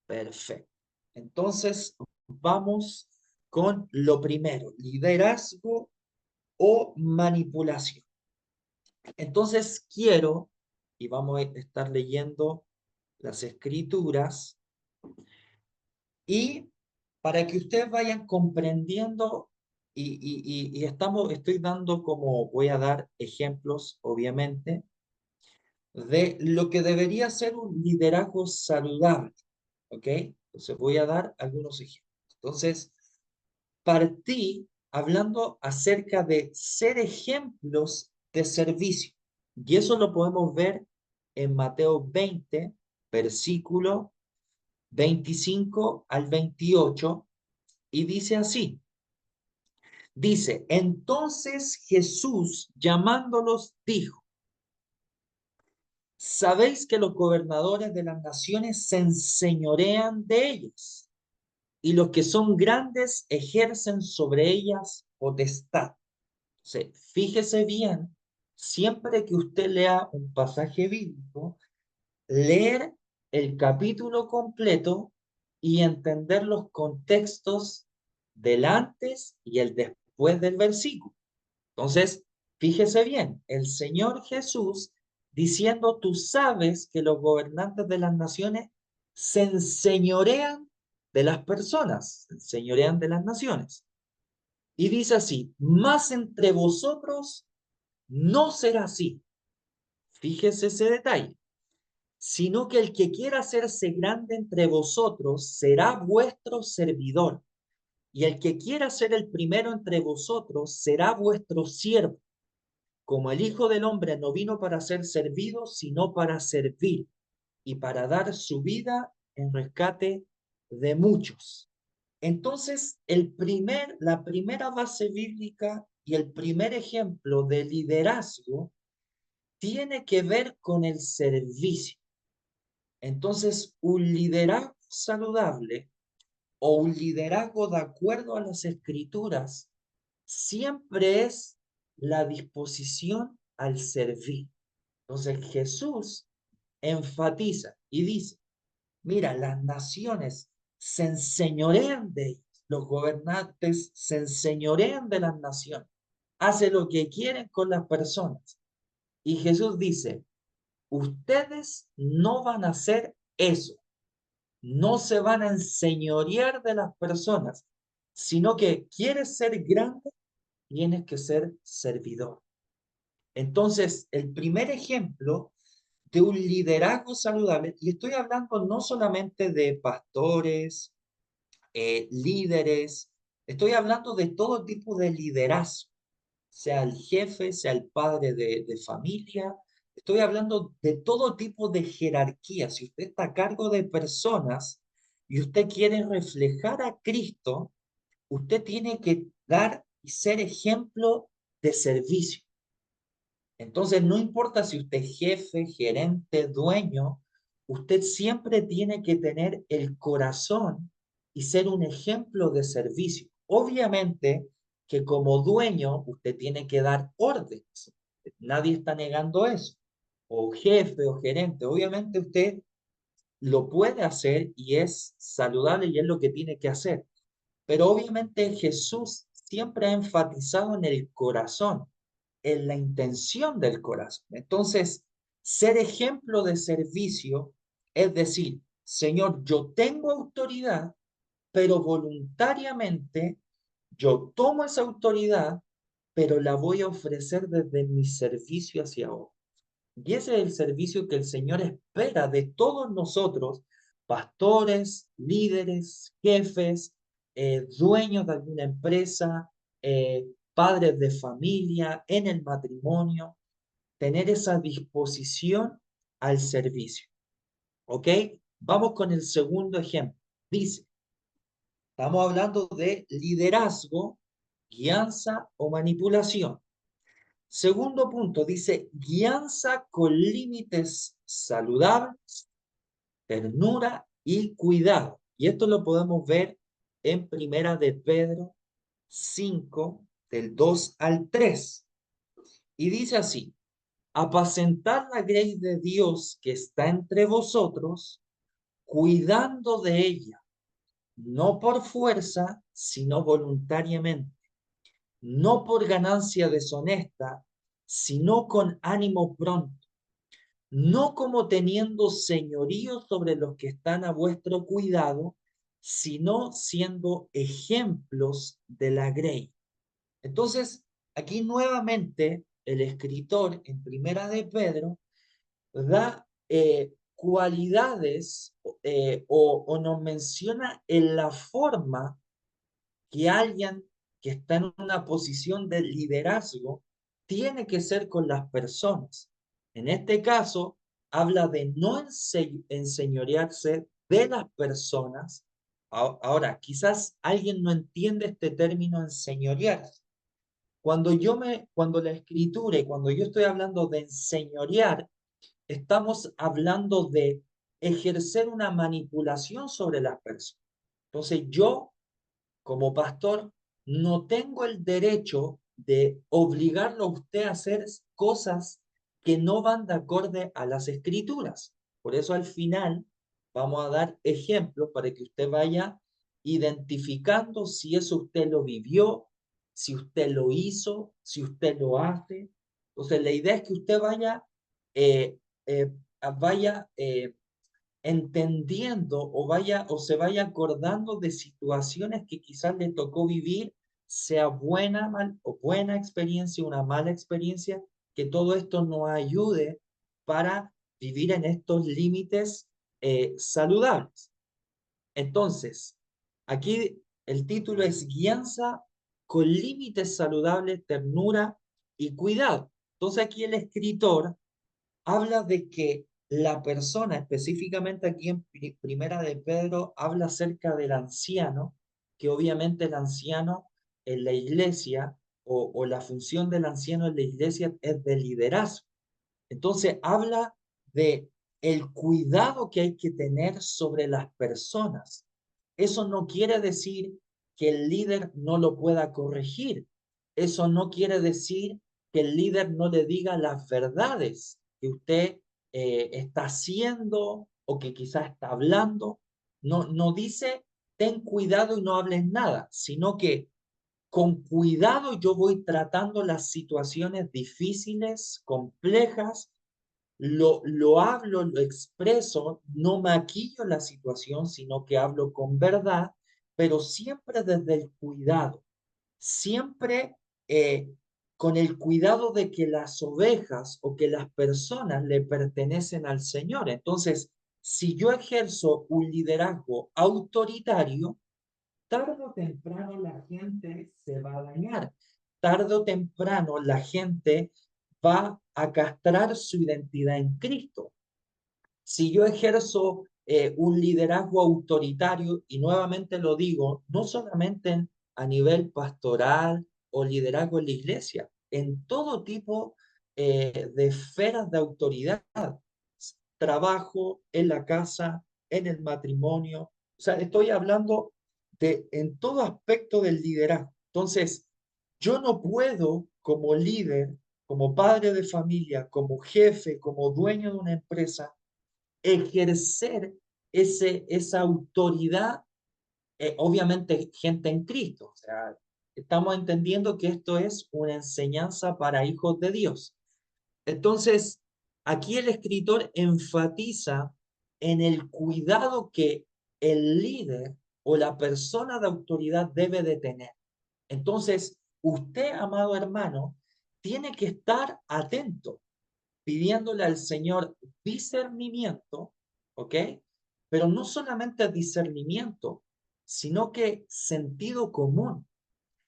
Perfecto. Entonces, vamos con lo primero, liderazgo o manipulación. Entonces, quiero, y vamos a estar leyendo las escrituras, y para que ustedes vayan comprendiendo, estoy dando como, voy a dar ejemplos, obviamente, de lo que debería ser un liderazgo saludable, ¿ok? Entonces voy a dar algunos ejemplos. Entonces, partí hablando acerca de ser ejemplos de servicio, y eso lo podemos ver en Mateo 20, versículo 25 al 28, y dice así. Dice, entonces Jesús llamándolos dijo, sabéis que los gobernadores de las naciones se enseñorean de ellas, y los que son grandes ejercen sobre ellas potestad. Fíjese bien, siempre que usted lea un pasaje bíblico, leer el capítulo completo y entender los contextos del antes y el después del versículo. Entonces, fíjese bien, el Señor Jesús diciendo, tú sabes que los gobernantes de las naciones se enseñorean de las personas, se enseñorean de las naciones. Y dice así, más entre vosotros no será así. Fíjese ese detalle, sino que el que quiera hacerse grande entre vosotros será vuestro servidor, y el que quiera ser el primero entre vosotros será vuestro siervo, como el Hijo del Hombre no vino para ser servido, sino para servir y para dar su vida en rescate de muchos. Entonces, la primera base bíblica y el primer ejemplo de liderazgo tiene que ver con el servicio. Entonces, un liderazgo saludable o un liderazgo de acuerdo a las escrituras siempre es la disposición al servir. Entonces, Jesús enfatiza y dice, mira, las naciones se enseñorean de ellos, los gobernantes se enseñorean de las naciones, hacen lo que quieren con las personas. Y Jesús dice, ustedes no van a hacer eso, no se van a enseñorear de las personas, sino que quieres ser grande, tienes que ser servidor. Entonces, el primer ejemplo de un liderazgo saludable, y estoy hablando no solamente de pastores, líderes, estoy hablando de todo tipo de liderazgo, sea el jefe, sea el padre de familia, estoy hablando de todo tipo de jerarquía. Si usted está a cargo de personas y usted quiere reflejar a Cristo, usted tiene que dar y ser ejemplo de servicio. Entonces, no importa si usted es jefe, gerente, dueño, usted siempre tiene que tener el corazón y ser un ejemplo de servicio. Obviamente que como dueño usted tiene que dar órdenes. Nadie está negando eso. O jefe o gerente, obviamente usted lo puede hacer y es saludable y es lo que tiene que hacer. Pero obviamente Jesús siempre ha enfatizado en el corazón, en la intención del corazón. Entonces, ser ejemplo de servicio es decir, Señor, yo tengo autoridad, pero voluntariamente yo tomo esa autoridad, pero la voy a ofrecer desde mi servicio hacia vos. Y ese es el servicio que el Señor espera de todos nosotros, pastores, líderes, jefes, dueños de alguna empresa, padres de familia, en el matrimonio, tener esa disposición al servicio. ¿Ok? Vamos con el segundo ejemplo. Dice, estamos hablando de liderazgo, guianza o manipulación. Segundo punto, dice, guianza con límites saludables, ternura y cuidado. Y esto lo podemos ver en Primera de Pedro 5, del 2 al 3. Y dice así, apacentad la grey de Dios que está entre vosotros, cuidando de ella, no por fuerza, sino voluntariamente, no por ganancia deshonesta, sino con ánimo pronto, no como teniendo señorío sobre los que están a vuestro cuidado, sino siendo ejemplos de la grey. Entonces, aquí nuevamente el escritor en Primera de Pedro da cualidades o nos menciona en la forma que alguien que está en una posición de liderazgo tiene que ser con las personas. En este caso, habla de no enseñorearse de las personas. Ahora, quizás alguien no entiende este término enseñorearse. Cuando la escritura y cuando yo estoy hablando de enseñorear, estamos hablando de ejercer una manipulación sobre las personas. Entonces, yo como pastor, no tengo el derecho de obligarlo a usted a hacer cosas que no van de acorde a las escrituras. Por eso al final vamos a dar ejemplos para que usted vaya identificando si eso usted lo vivió, si usted lo hizo, si usted lo hace. Entonces la idea es que usted vaya, eh, eh, vaya entendiendo o se vaya acordando de situaciones que quizás le tocó vivir, sea buena o buena experiencia, una mala experiencia, que todo esto nos ayude para vivir en estos límites saludables. Entonces, aquí el título es Guianza con límites saludables, ternura y cuidado. Entonces aquí el escritor habla de que la persona, específicamente aquí en Primera de Pedro, habla acerca del anciano, que obviamente el anciano en la iglesia o la función del anciano en la iglesia es de liderazgo. Entonces habla de el cuidado que hay que tener sobre las personas. Eso no quiere decir que el líder no lo pueda corregir. Eso no quiere decir que el líder no le diga las verdades que usted está haciendo o que quizás está hablando. No, no dice ten cuidado y no hables nada, sino que con cuidado yo voy tratando las situaciones difíciles, complejas, lo hablo, lo expreso, no maquillo la situación, sino que hablo con verdad, pero siempre desde el cuidado, siempre con el cuidado de que las ovejas o que las personas le pertenecen al Señor. Entonces, si yo ejerzo un liderazgo autoritario, tarde o temprano la gente se va a dañar. Tarde o temprano la gente va a castrar su identidad en Cristo. Si yo ejerzo un liderazgo autoritario, y nuevamente lo digo, no solamente a nivel pastoral o liderazgo en la iglesia, en todo tipo de esferas de autoridad, trabajo, en la casa, en el matrimonio, o sea, estoy hablando de en todo aspecto del liderazgo. Entonces, yo no puedo como líder, como padre de familia, como jefe, como dueño de una empresa, ejercer esa autoridad, obviamente gente en Cristo. O sea, estamos entendiendo que esto es una enseñanza para hijos de Dios. Entonces, aquí el escritor enfatiza en el cuidado que el líder o la persona de autoridad debe de tener. Entonces, usted, amado hermano, tiene que estar atento pidiéndole al Señor discernimiento, ¿ok? Pero no solamente discernimiento, sino que sentido común,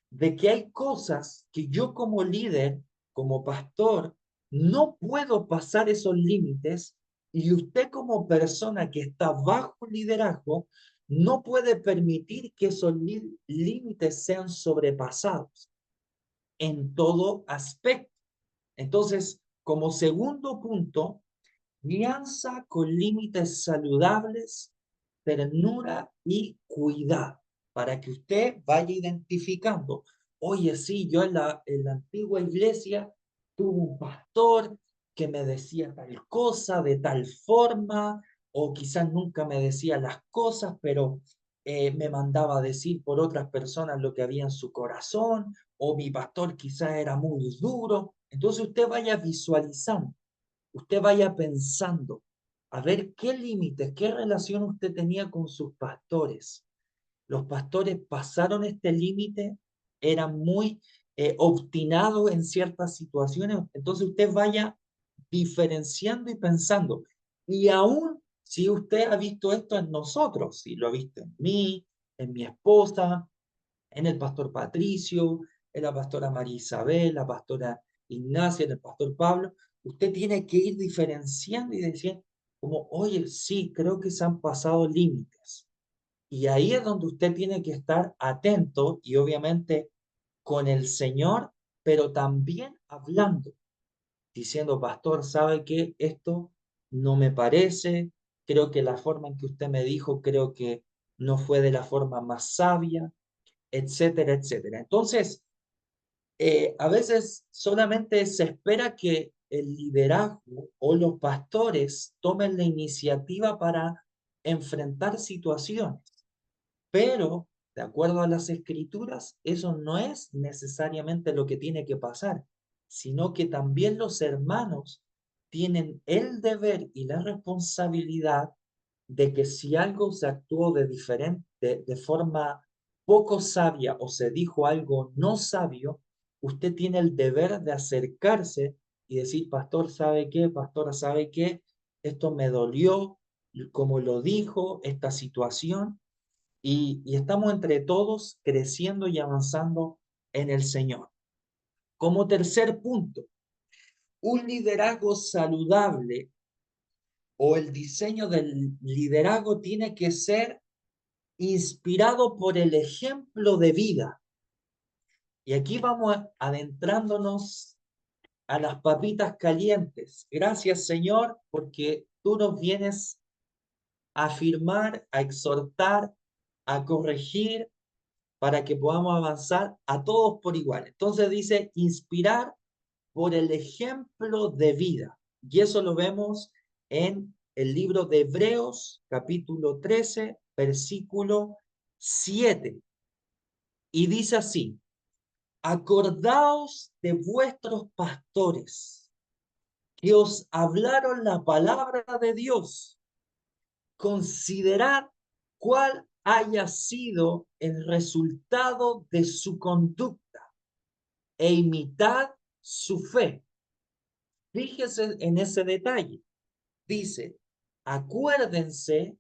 de que hay cosas que yo como líder, como pastor, no puedo pasar esos límites y usted como persona que está bajo liderazgo, no puede permitir que esos límites sean sobrepasados en todo aspecto. Entonces, como segundo punto, guianza con límites saludables, ternura y cuidado, para que usted vaya identificando, oye, sí, yo en la antigua iglesia tuve un pastor que me decía tal cosa, de tal forma, o quizás nunca me decía las cosas, pero me mandaba a decir por otras personas lo que había en su corazón, o mi pastor quizás era muy duro. Entonces usted vaya visualizando, usted vaya pensando, a ver qué límites, qué relación usted tenía con sus pastores. Los pastores pasaron este límite, eran muy obstinados en ciertas situaciones. Entonces usted vaya diferenciando y pensando. Y aún si usted ha visto esto en nosotros, si lo ha visto en mí, en mi esposa, en el pastor Patricio, en la pastora María Isabel, la pastora Ignacia, en el pastor Pablo, usted tiene que ir diferenciando y decir, como, oye, sí, creo que se han pasado límites. Y ahí es donde usted tiene que estar atento y obviamente con el Señor, pero también hablando, diciendo, pastor, ¿sabe qué? Esto no me parece, creo que la forma en que usted me dijo, creo que no fue de la forma más sabia, etcétera, etcétera. Entonces, a veces solamente se espera que el liderazgo o los pastores tomen la iniciativa para enfrentar situaciones. Pero, de acuerdo a las escrituras, eso no es necesariamente lo que tiene que pasar, sino que también los hermanos tienen el deber y la responsabilidad de que si algo se actuó de diferente, de forma poco sabia o se dijo algo no sabio, usted tiene el deber de acercarse y decir, pastor, ¿sabe qué? Pastora, ¿sabe qué? Esto me dolió, como lo dijo, esta situación y estamos entre todos creciendo y avanzando en el Señor. Como tercer punto, un liderazgo saludable o el diseño del liderazgo tiene que ser inspirado por el ejemplo de vida. Y aquí vamos adentrándonos a las papitas calientes. Gracias, Señor, porque tú nos vienes a afirmar, a exhortar, a corregir, para que podamos avanzar a todos por igual. Entonces dice, inspirar por el ejemplo de vida. Y eso lo vemos en el libro de Hebreos, capítulo 13, versículo 7. Y dice así, acordaos de vuestros pastores que os hablaron la palabra de Dios. Considerad cuál haya sido el resultado de su conducta e imitad su fe. Fíjese en ese detalle. Dice, acuérdense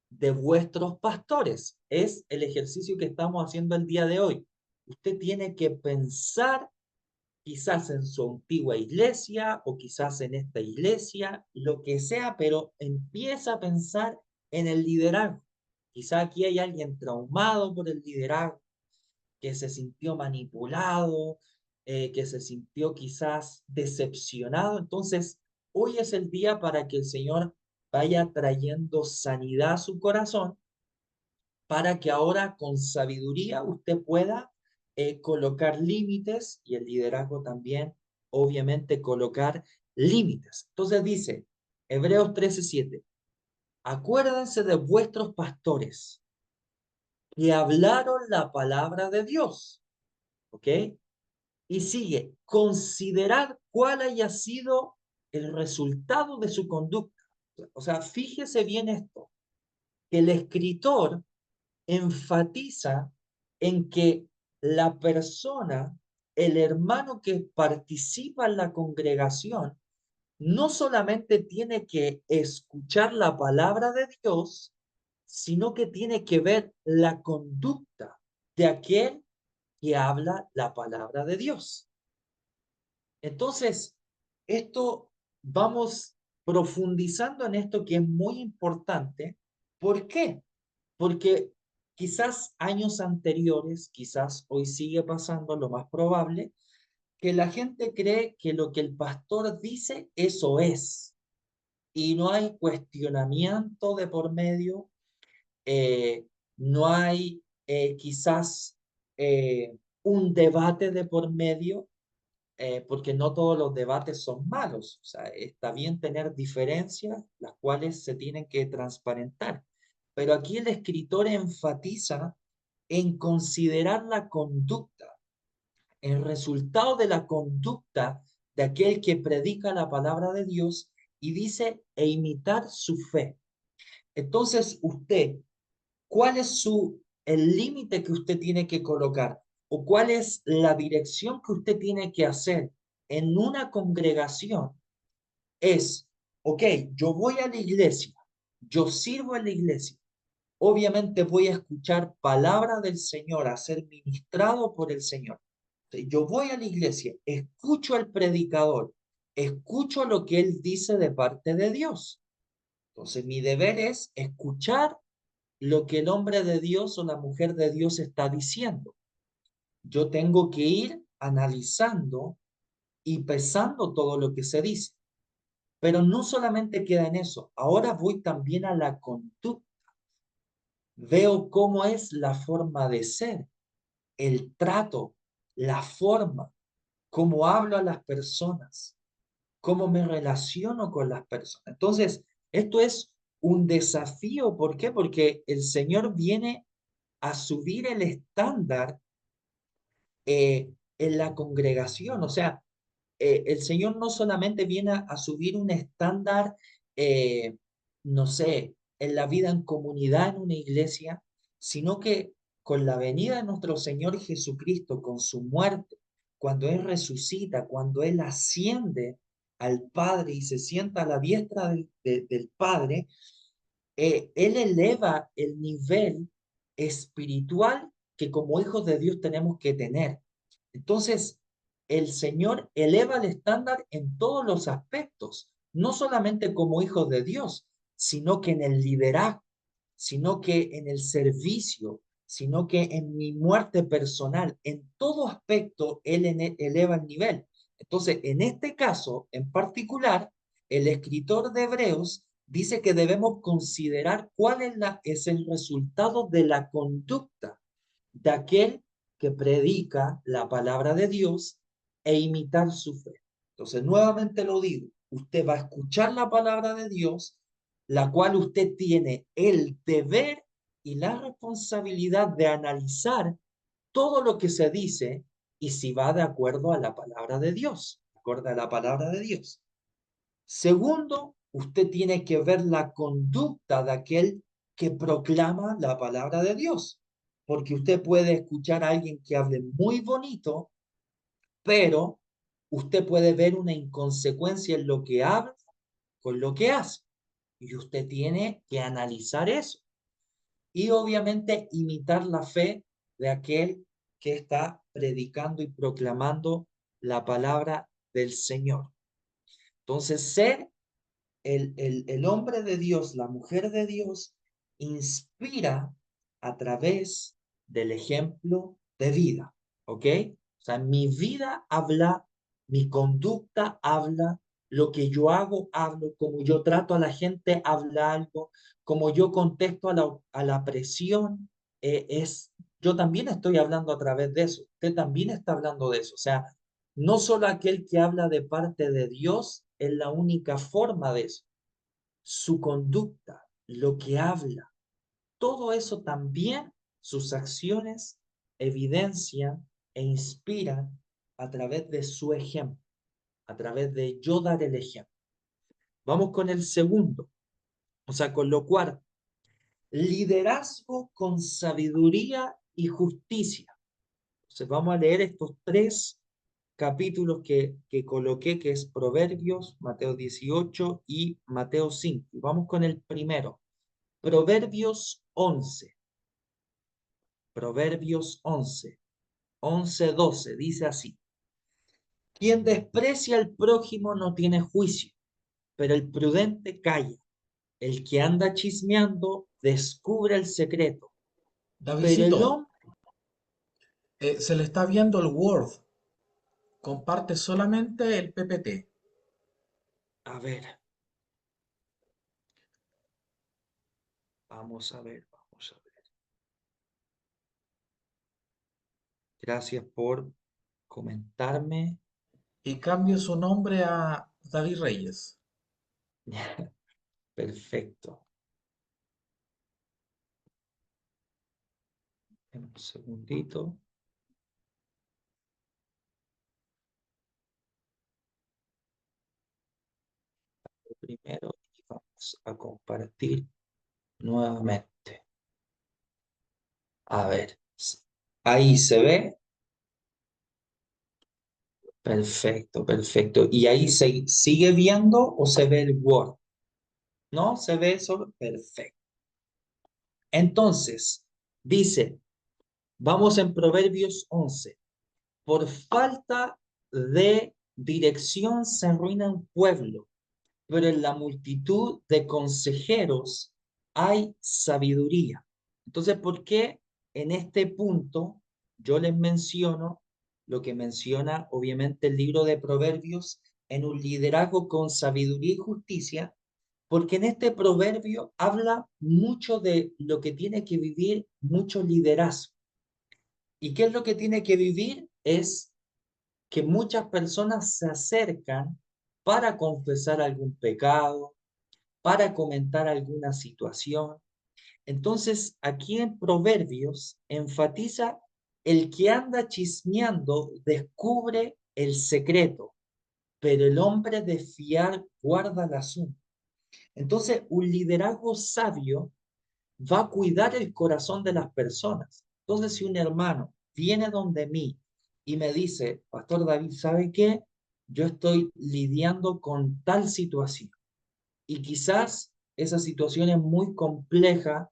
de vuestros pastores. Es el ejercicio que estamos haciendo el día de hoy. Usted tiene que pensar quizás en su antigua iglesia o quizás en esta iglesia, lo que sea, pero empieza a pensar en el liderazgo. Quizás aquí hay alguien traumado por el liderazgo, que se sintió manipulado, que se sintió quizás decepcionado. Entonces, hoy es el día para que el Señor vaya trayendo sanidad a su corazón, para que ahora con sabiduría usted pueda colocar límites y el liderazgo también, obviamente, colocar límites. Entonces dice, Hebreos 13:7, acuérdense de vuestros pastores que hablaron la palabra de Dios. ¿Ok? Y sigue, considerar cuál haya sido el resultado de su conducta. O sea, fíjese bien esto, que el escritor enfatiza en que la persona, el hermano que participa en la congregación, no solamente tiene que escuchar la palabra de Dios, sino que tiene que ver la conducta de aquel que habla la palabra de Dios. Entonces, esto vamos profundizando en esto que es muy importante. ¿Por qué? Porque quizás años anteriores, quizás hoy sigue pasando lo más probable, que la gente cree que lo que el pastor dice, eso es. Y no hay cuestionamiento de por medio, no hay quizás un debate de por medio, porque no todos los debates son malos. O sea, está bien tener diferencias, las cuales se tienen que transparentar. Pero aquí el escritor enfatiza en considerar la conducta, el resultado de la conducta de aquel que predica la palabra de Dios y dice, e imitar su fe. Entonces, usted, ¿cuál es el límite que usted tiene que colocar? ¿O cuál es la dirección que usted tiene que hacer en una congregación? Es, ok, yo voy a la iglesia, yo sirvo en la iglesia, obviamente voy a escuchar palabra del Señor, a ser ministrado por el Señor. Yo voy a la iglesia, escucho al predicador, escucho lo que él dice de parte de Dios. Entonces, mi deber es escuchar lo que el hombre de Dios o la mujer de Dios está diciendo. Yo tengo que ir analizando y pesando todo lo que se dice. Pero no solamente queda en eso, ahora voy también a la conducta. Veo cómo es la forma de ser, el trato, la forma, cómo hablo a las personas, cómo me relaciono con las personas. Entonces, esto es un desafío. ¿Por qué? Porque el Señor viene a subir el estándar en la congregación. O sea, el Señor no solamente viene a subir un estándar, eh, no sé, en la vida en comunidad en una iglesia, sino que con la venida de nuestro Señor Jesucristo, con su muerte, cuando Él resucita, cuando Él asciende al Padre y se sienta a la diestra del Padre, Él eleva el nivel espiritual que como hijos de Dios tenemos que tener. Entonces, el Señor eleva el estándar en todos los aspectos, no solamente como hijos de Dios, sino que en el liderazgo, sino que en el servicio, sino que en mi muerte personal, en todo aspecto, Él eleva el nivel. Entonces, en este caso en particular, el escritor de Hebreos dice que debemos considerar cuál es el resultado de la conducta de aquel que predica la palabra de Dios e imitar su fe. Entonces, nuevamente lo digo, usted va a escuchar la palabra de Dios, la cual usted tiene el deber y la responsabilidad de analizar todo lo que se dice y si va de acuerdo a la palabra de Dios, de acuerdo a la palabra de Dios. Segundo, usted tiene que ver la conducta de aquel que proclama la palabra de Dios, porque usted puede escuchar a alguien que hable muy bonito, pero usted puede ver una inconsecuencia en lo que habla con lo que hace, y usted tiene que analizar eso y obviamente imitar la fe de aquel que está predicando y proclamando la palabra del Señor. Entonces, ser el hombre de Dios, la mujer de Dios, inspira a través del ejemplo de vida, ¿ok? O sea, mi vida habla, mi conducta habla, lo que yo hago hablo, como yo trato a la gente habla algo, como yo contesto a la presión, yo también estoy hablando a través de eso, usted también está hablando de eso, o sea, no solo aquel que habla de parte de Dios es la única forma de eso. Su conducta, lo que habla, todo eso también, sus acciones evidencian e inspiran a través de su ejemplo, a través de yo dar el ejemplo. Vamos con el segundo, o sea, con lo cuarto. Liderazgo con sabiduría y justicia. Entonces vamos a leer estos tres capítulos que coloqué, que es Proverbios, Mateo 18 y Mateo 5. Y vamos con el primero, Proverbios 11. Proverbios 11, 12, dice así. Quien desprecia al prójimo no tiene juicio, pero el prudente calla. El que anda chismeando descubre el secreto, pero el Davidcito, hombre, se le está viendo el Word. Comparte solamente el PPT. a ver, vamos a ver, vamos a ver. Gracias por comentarme. y cambio su nombre a David Reyes. Perfecto. Un segundito. Primero y vamos a compartir nuevamente. A ver, ahí se ve. Perfecto, perfecto. ¿Y ahí se sigue viendo o se ve el Word? ¿No? ¿Se ve eso? Perfecto. Entonces, dice, vamos en Proverbios 11. Por falta de dirección se arruina un pueblo, pero en la multitud de consejeros hay sabiduría. Entonces, ¿por qué en este punto yo les menciono lo que menciona obviamente el libro de Proverbios en un liderazgo con sabiduría y justicia? Porque en este proverbio habla mucho de lo que tiene que vivir mucho liderazgo. ¿Y qué es lo que tiene que vivir? Es que muchas personas se acercan para confesar algún pecado, para comentar alguna situación. Entonces, aquí en Proverbios enfatiza el que anda chismeando descubre el secreto, pero el hombre de fiar guarda el asunto. Entonces, un liderazgo sabio va a cuidar el corazón de las personas. Entonces, si un hermano viene donde mí y me dice, Pastor David, ¿sabe qué? Yo estoy lidiando con tal situación y quizás esa situación es muy compleja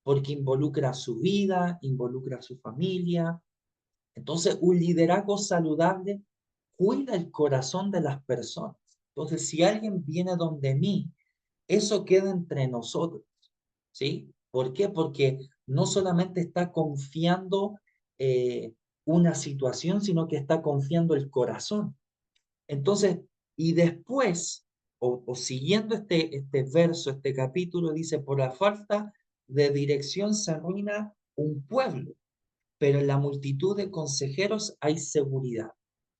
porque involucra su vida, involucra a su familia. Entonces, un liderazgo saludable cuida el corazón de las personas. Entonces, si alguien viene donde mí, eso queda entre nosotros, ¿sí? ¿Por qué? Porque no solamente está confiando una situación, sino que está confiando el corazón. Entonces, y después, o siguiendo este verso, este capítulo, dice, por la falta de dirección se arruina un pueblo, pero en la multitud de consejeros hay seguridad.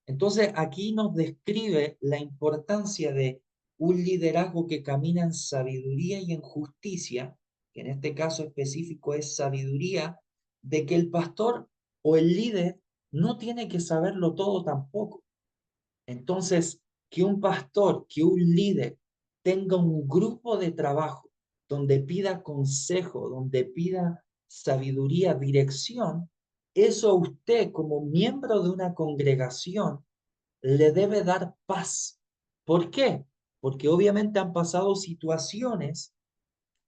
Entonces, aquí nos describe la importancia de un liderazgo que camina en sabiduría y en justicia, que en este caso específico es sabiduría, de que el pastor o el líder no tiene que saberlo todo tampoco. Entonces, que un pastor, que un líder tenga un grupo de trabajo donde pida consejo, donde pida sabiduría, dirección, eso a usted como miembro de una congregación le debe dar paz. ¿Por qué? Porque obviamente han pasado situaciones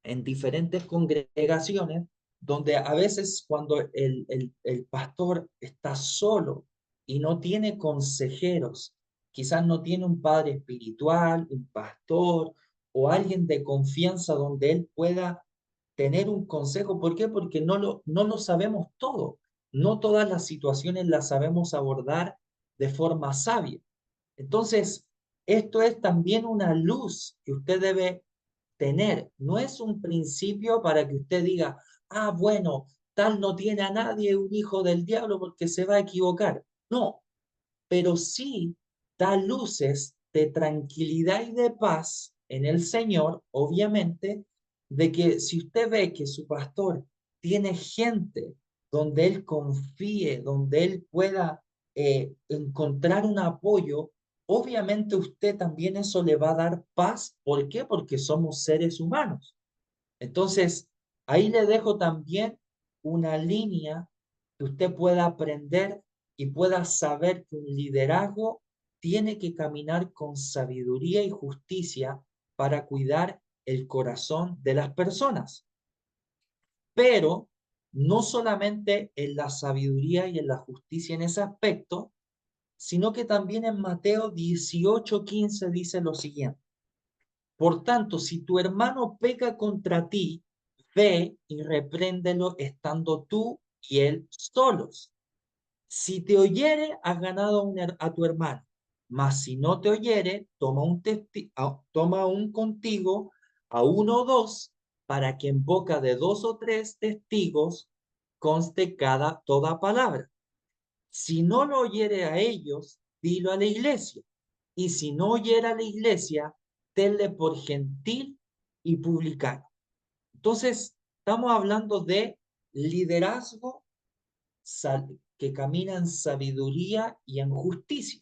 en diferentes congregaciones donde a veces cuando el pastor está solo y no tiene consejeros, quizás no tiene un padre espiritual, un pastor o alguien de confianza donde él pueda tener un consejo. ¿Por qué? Porque no lo sabemos todo. No todas las situaciones las sabemos abordar de forma sabia. Entonces, esto es también una luz que usted debe tener. No es un principio para que usted diga, ah, bueno, tal no tiene a nadie, un hijo del diablo porque se va a equivocar. No, pero sí da luces de tranquilidad y de paz en el Señor, obviamente, de que si usted ve que su pastor tiene gente donde él confíe, donde él pueda encontrar un apoyo, obviamente usted también eso le va a dar paz. ¿Por qué? Porque somos seres humanos. Entonces, ahí le dejo también una línea que usted pueda aprender y pueda saber que un liderazgo tiene que caminar con sabiduría y justicia para cuidar el corazón de las personas. Pero no solamente en la sabiduría y en la justicia en ese aspecto, sino que también en Mateo 18:15 dice lo siguiente. Por tanto, si tu hermano peca contra ti, ve y repréndelo estando tú y él solos. Si te oyere, has ganado a tu hermano. Mas si no te oyere, toma un contigo, a uno o dos, para que en boca de dos o tres testigos conste toda palabra. Si no lo oyere a ellos, dilo a la iglesia. Y si no oyera a la iglesia, tenle por gentil y publicano. Entonces, estamos hablando de liderazgo que camina en sabiduría y en justicia.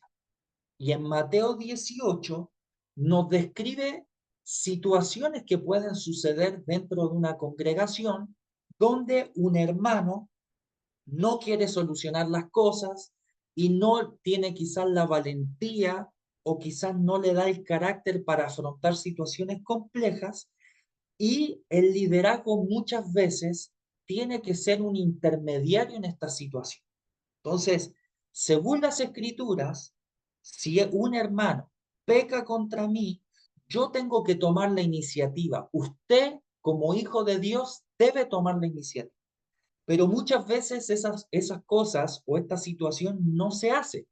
Y en Mateo 18 nos describe situaciones que pueden suceder dentro de una congregación donde un hermano no quiere solucionar las cosas y no tiene quizás la valentía o quizás no le da el carácter para afrontar situaciones complejas, y el liderazgo muchas veces tiene que ser un intermediario en esta situación. Entonces, según las escrituras, si un hermano peca contra mí, yo tengo que tomar la iniciativa. Usted, como hijo de Dios, debe tomar la iniciativa. Pero muchas veces esas cosas o esta situación no se hace,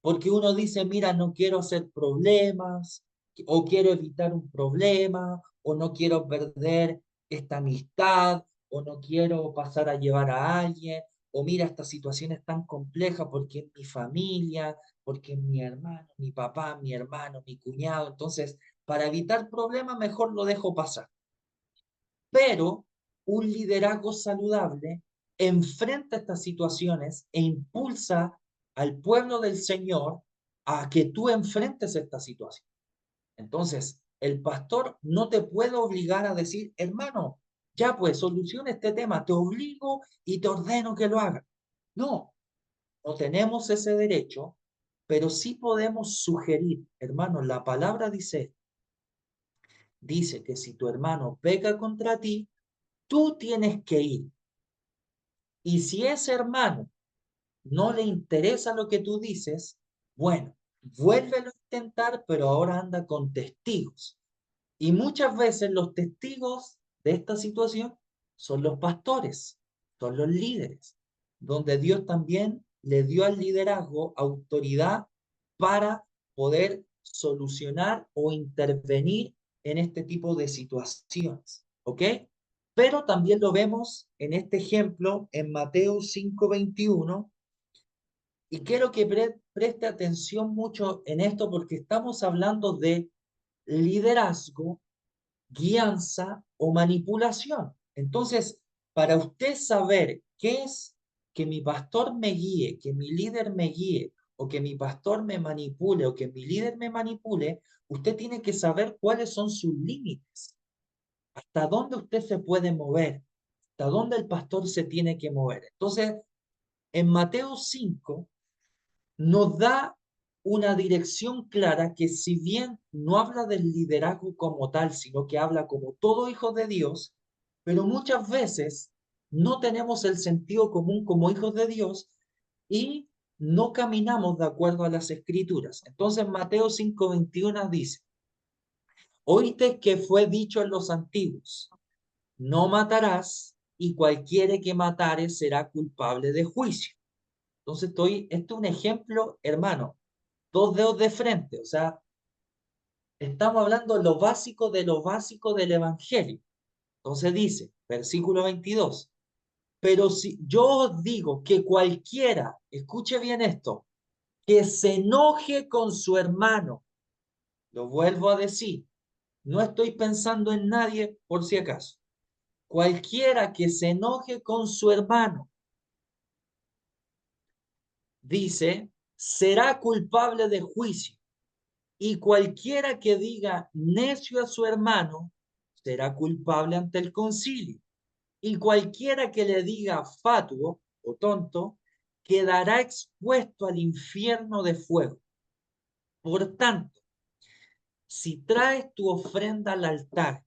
porque uno dice, mira, no quiero hacer problemas, o quiero evitar un problema, o no quiero perder esta amistad, o no quiero pasar a llevar a alguien, o mira, esta situación es tan compleja porque es mi familia, porque es mi hermano, mi papá, mi hermano, mi cuñado, entonces, para evitar problemas, mejor lo dejo pasar. Pero un liderazgo saludable enfrenta estas situaciones e impulsa al pueblo del Señor a que tú enfrentes esta situación. Entonces, el pastor no te puede obligar a decir, hermano, ya pues soluciona este tema, te obligo y te ordeno que lo haga. No, no tenemos ese derecho, pero sí podemos sugerir, hermano, la palabra dice que si tu hermano peca contra ti, tú tienes que ir. Y si ese hermano no le interesa lo que tú dices, bueno, vuélvelo a intentar, pero ahora anda con testigos. Y muchas veces los testigos de esta situación son los pastores, son los líderes, donde Dios también le dio al liderazgo autoridad para poder solucionar o intervenir en este tipo de situaciones. ¿Ok? Pero también lo vemos en este ejemplo en Mateo 5:21, y quiero que preste atención mucho en esto porque estamos hablando de liderazgo, guianza o manipulación. Entonces, para usted saber qué es que mi pastor me guíe, que mi líder me guíe, o que mi pastor me manipule, o que mi líder me manipule, usted tiene que saber cuáles son sus límites, hasta dónde usted se puede mover, hasta dónde el pastor se tiene que mover. Entonces, en Mateo 5 nos da una dirección clara que, si bien no habla del liderazgo como tal, sino que habla como todo hijo de Dios, pero muchas veces no tenemos el sentido común como hijos de Dios y no caminamos de acuerdo a las escrituras. Entonces Mateo 5:21 dice, oíste que fue dicho en los antiguos, no matarás, y cualquiera que matare será culpable de juicio. Entonces esto es un ejemplo, hermano, dos dedos de frente, o sea, estamos hablando de lo básico del Evangelio. Entonces dice, versículo 22, pero si yo os digo que cualquiera, escuche bien esto, que se enoje con su hermano, lo vuelvo a decir, no estoy pensando en nadie por si acaso, cualquiera que se enoje con su hermano, dice, será culpable de juicio. Y cualquiera que diga necio a su hermano será culpable ante el concilio. Y cualquiera que le diga fatuo o tonto quedará expuesto al infierno de fuego. Por tanto, si traes tu ofrenda al altar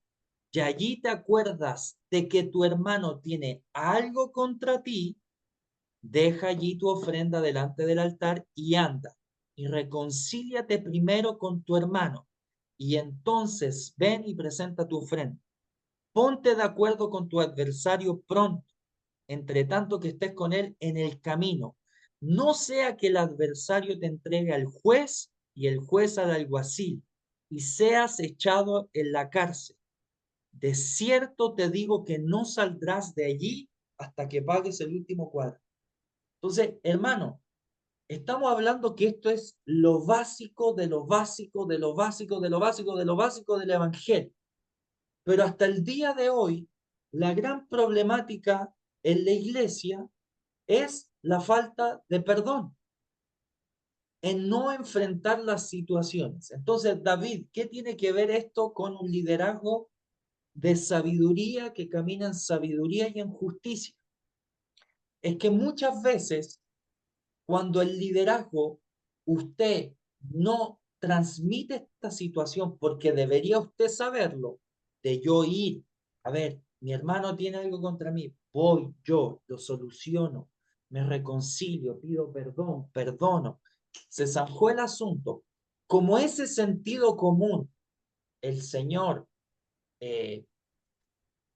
y allí te acuerdas de que tu hermano tiene algo contra ti, deja allí tu ofrenda delante del altar y anda, y reconcíliate primero con tu hermano, y entonces ven y presenta tu ofrenda. Ponte de acuerdo con tu adversario pronto, entre tanto que estés con él en el camino. No sea que el adversario te entregue al juez y el juez al alguacil, y seas echado en la cárcel. De cierto te digo que no saldrás de allí hasta que pagues el último cuadro. Entonces, hermano, Estamos hablando que esto es lo básico de lo básico, de lo básico, de lo básico, de lo básico del Evangelio. Pero hasta el día de hoy, la gran problemática en la iglesia es la falta de perdón, en no enfrentar las situaciones. Entonces, David, ¿qué tiene que ver esto con un liderazgo de sabiduría que camina en sabiduría y en justicia? Es que muchas veces cuando el liderazgo usted no transmite esta situación porque debería usted saberlo, de yo ir, a ver, mi hermano tiene algo contra mí, voy yo, lo soluciono, me reconcilio, pido perdón, perdono, se zanjó el asunto. Como ese sentido común, el Señor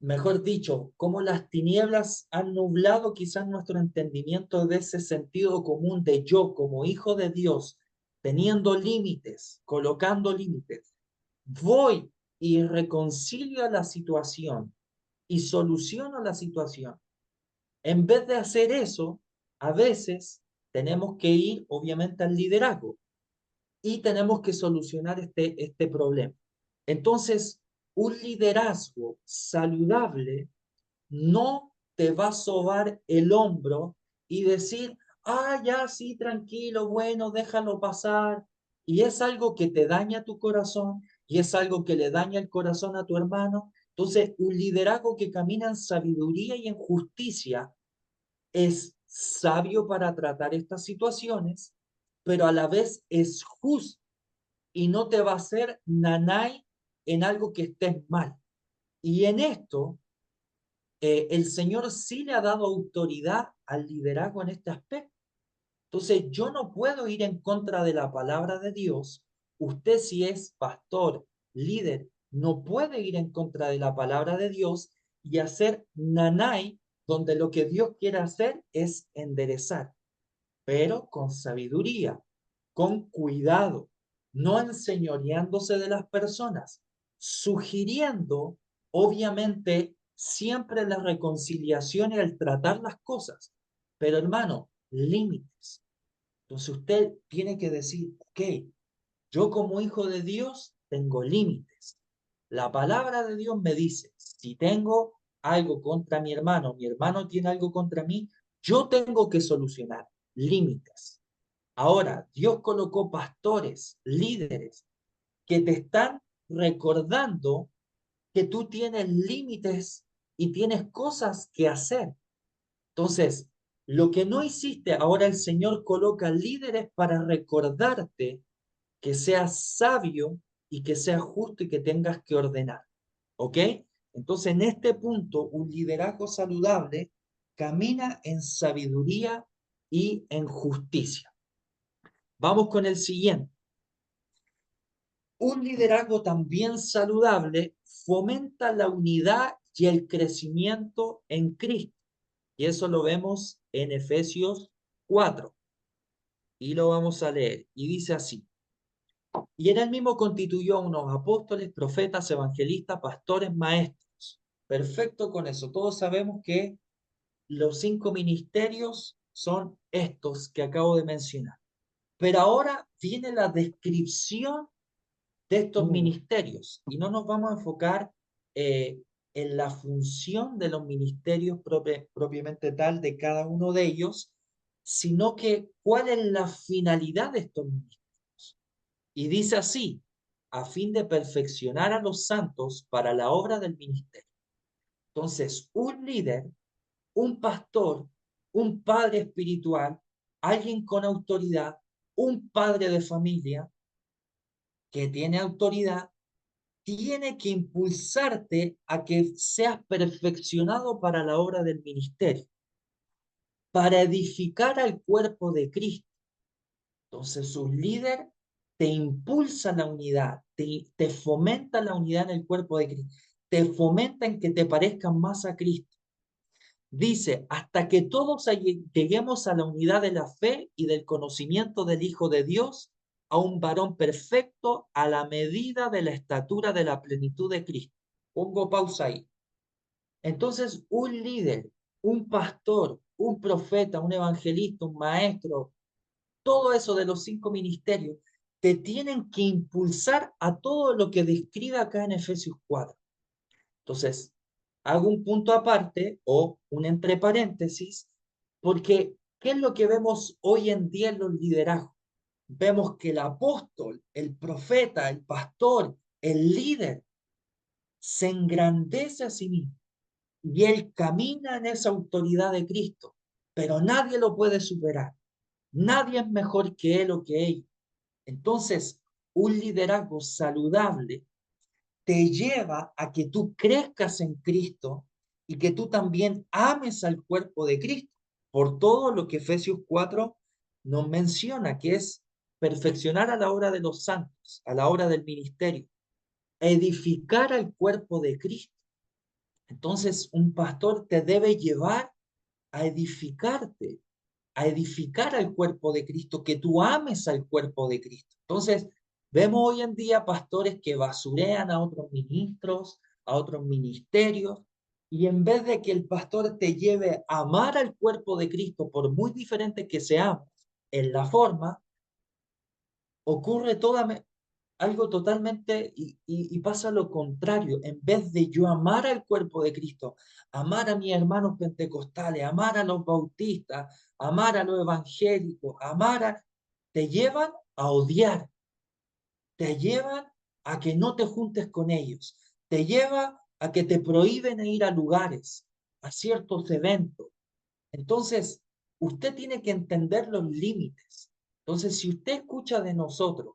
mejor dicho, cómo las tinieblas han nublado quizás nuestro entendimiento de ese sentido común de yo como hijo de Dios, teniendo límites, colocando límites. Voy y reconcilio la situación y soluciono la situación. En vez de hacer eso, a veces tenemos que ir, obviamente, al liderazgo y tenemos que solucionar este problema. Entonces, un liderazgo saludable no te va a sobar el hombro y decir, ah, ya, sí, tranquilo, bueno, déjalo pasar. Y es algo que te daña tu corazón y es algo que le daña el corazón a tu hermano. Entonces, un liderazgo que camina en sabiduría y en justicia es sabio para tratar estas situaciones, pero a la vez es justo y no te va a hacer nanay en algo que estés mal. Y en esto el Señor sí le ha dado autoridad al liderazgo en este aspecto. Entonces, yo no puedo ir en contra de la palabra de Dios. Usted si es pastor, líder, no puede ir en contra de la palabra de Dios y hacer nanay, donde lo que Dios quiere hacer es enderezar, pero con sabiduría, con cuidado, no enseñoreándose de las personas, sugiriendo, obviamente, siempre la reconciliación y el tratar las cosas. Pero hermano, límites. Entonces usted tiene que decir, ok, yo como hijo de Dios tengo límites. La palabra de Dios me dice, si tengo algo contra mi hermano tiene algo contra mí, yo tengo que solucionar límites. Ahora, Dios colocó pastores, líderes, que te están recordando que tú tienes límites y tienes cosas que hacer. Entonces, lo que no hiciste, ahora el Señor coloca líderes para recordarte que seas sabio y que seas justo y que tengas que ordenar. ¿Ok? Entonces, en este punto, un liderazgo saludable camina en sabiduría y en justicia. Vamos con el siguiente. Un liderazgo también saludable fomenta la unidad y el crecimiento en Cristo. Y eso lo vemos en Efesios 4. Y lo vamos a leer. Y dice así. Y en él mismo constituyó a unos apóstoles, profetas, evangelistas, pastores, maestros. Perfecto con eso. Todos sabemos que los 5 ministerios son estos que acabo de mencionar. Pero ahora viene la descripción de estos ministerios y no nos vamos a enfocar eh, en la función de los ministerios propiamente tal de cada uno de ellos, sino que cuál es la finalidad de estos ministerios. Y dice así, a fin de perfeccionar a los santos para la obra del ministerio. Entonces, un líder, un pastor, un padre espiritual, alguien con autoridad, un padre de familia que tiene autoridad, tiene que impulsarte a que seas perfeccionado para la obra del ministerio, para edificar al cuerpo de Cristo. Entonces, un líder te impulsa la unidad, te fomenta la unidad en el cuerpo de Cristo, te fomenta en que te parezcan más a Cristo. Dice, hasta que todos lleguemos a la unidad de la fe y del conocimiento del Hijo de Dios, a un varón perfecto a la medida de la estatura de la plenitud de Cristo. Pongo pausa ahí. Entonces, un líder, un pastor, un profeta, un evangelista, un maestro, todo eso de los 5 ministerios, te tienen que impulsar a todo lo que describe acá en Efesios 4. Entonces, hago un punto aparte o un entre paréntesis, porque ¿qué es lo que vemos hoy en día en los liderazgos? Vemos que el apóstol, el profeta, el pastor, el líder, se engrandece a sí mismo y él camina en esa autoridad de Cristo, pero nadie lo puede superar. Nadie es mejor que él o que ella. Entonces, un liderazgo saludable te lleva a que tú crezcas en Cristo y que tú también ames al cuerpo de Cristo, por todo lo que Efesios 4 nos menciona, que es perfeccionar a la obra de los santos, a la obra del ministerio, edificar al cuerpo de Cristo. Entonces, un pastor te debe llevar a edificarte, a edificar al cuerpo de Cristo, que tú ames al cuerpo de Cristo. Entonces, vemos hoy en día pastores que basurean a otros ministros, a otros ministerios, y en vez de que el pastor te lleve a amar al cuerpo de Cristo, por muy diferente que seamos en la forma, ocurre algo totalmente y pasa lo contrario. En vez de yo amar al cuerpo de Cristo, amar a mis hermanos pentecostales, amar a los bautistas, amar a los evangélicos, te llevan a odiar, te llevan a que no te juntes con ellos, te lleva a que te prohíben ir a lugares, a ciertos eventos. Entonces, usted tiene que entender los límites. Entonces, si usted escucha de nosotros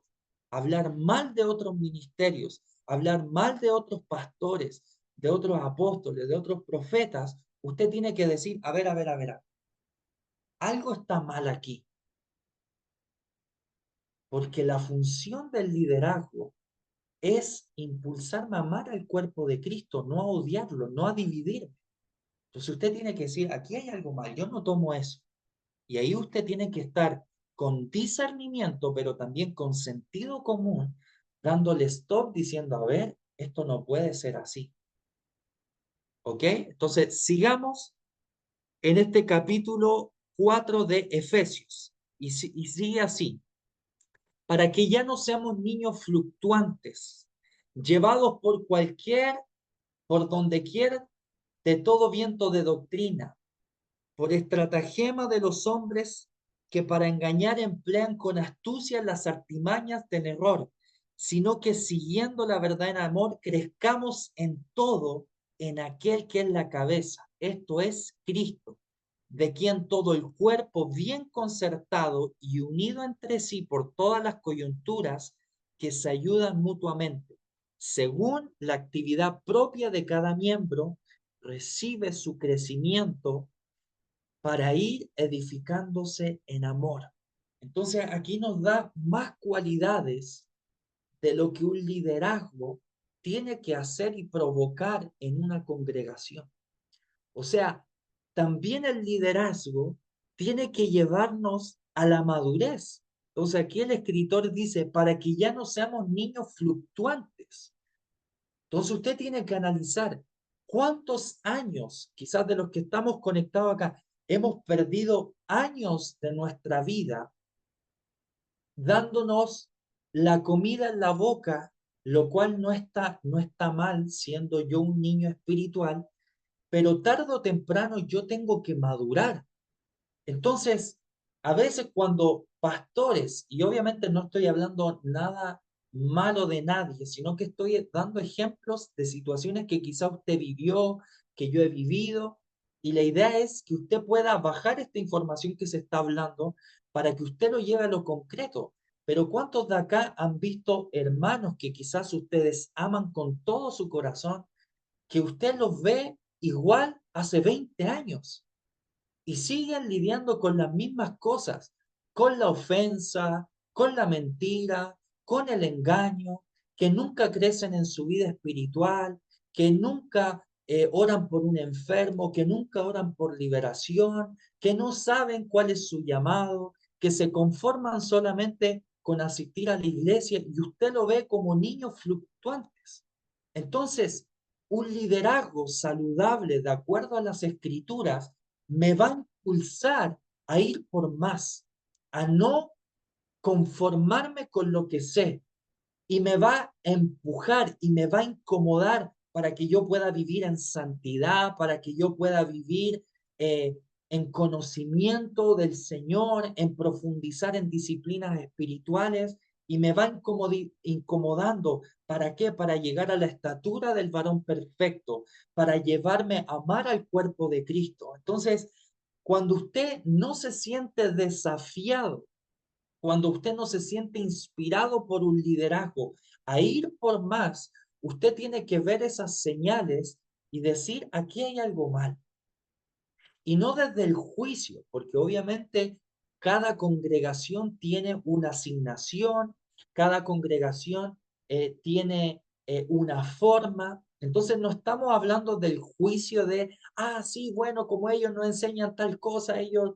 hablar mal de otros ministerios, hablar mal de otros pastores, de otros apóstoles, de otros profetas, usted tiene que decir, a ver, algo está mal aquí, porque la función del liderazgo es impulsarme a amar al cuerpo de Cristo, no a odiarlo, no a dividirme. Entonces usted tiene que decir, aquí hay algo mal, yo no tomo eso. Y ahí usted tiene que estar con discernimiento, pero también con sentido común, dándole stop, diciendo, a ver, esto no puede ser así. ¿Ok? Entonces, sigamos en este capítulo 4 de Efesios. Y sigue así. Para que ya no seamos niños fluctuantes, llevados por donde quiera, de todo viento de doctrina por estratagema de los hombres que para engañar emplean con astucia las artimañas del error, sino que siguiendo la verdad en amor, crezcamos en todo en aquel que es la cabeza, esto es Cristo, de quien todo el cuerpo bien concertado y unido entre sí por todas las coyunturas que se ayudan mutuamente, según la actividad propia de cada miembro, recibe su crecimiento para ir edificándose en amor. Entonces aquí nos da más cualidades de lo que un liderazgo tiene que hacer y provocar en una congregación. O sea, también el liderazgo tiene que llevarnos a la madurez. Entonces aquí el escritor dice, para que ya no seamos niños fluctuantes. Entonces usted tiene que analizar cuántos años, quizás de los que estamos conectados acá, hemos perdido años de nuestra vida dándonos la comida en la boca, lo cual no está mal siendo yo un niño espiritual, pero tarde o temprano yo tengo que madurar. Entonces, a veces cuando pastores, y obviamente no estoy hablando nada malo de nadie, sino que estoy dando ejemplos de situaciones que quizá usted vivió, que yo he vivido, y la idea es que usted pueda bajar esta información que se está hablando para que usted lo lleve a lo concreto. Pero ¿cuántos de acá han visto hermanos que quizás ustedes aman con todo su corazón, que usted los ve igual hace 20 años? Y siguen lidiando con las mismas cosas, con la ofensa, con la mentira, con el engaño, que nunca crecen en su vida espiritual, que nunca oran por un enfermo, que nunca oran por liberación, que no saben cuál es su llamado, que se conforman solamente con asistir a la iglesia y usted lo ve como niños fluctuantes. Entonces, un liderazgo saludable de acuerdo a las escrituras me va a impulsar a ir por más, a no conformarme con lo que sé y me va a empujar y me va a incomodar para que yo pueda vivir en santidad, para que yo pueda vivir eh, en conocimiento del Señor, en profundizar en disciplinas espirituales y me va incomodando. ¿Para qué? Para llegar a la estatura del varón perfecto, para llevarme a amar al cuerpo de Cristo. Entonces, cuando usted no se siente desafiado, cuando usted no se siente inspirado por un liderazgo a ir por más, usted tiene que ver esas señales y decir, aquí hay algo mal. Y no desde el juicio, porque obviamente cada congregación tiene una asignación, cada congregación tiene una forma. Entonces no estamos hablando del juicio de, sí, bueno, como ellos no enseñan tal cosa, ellos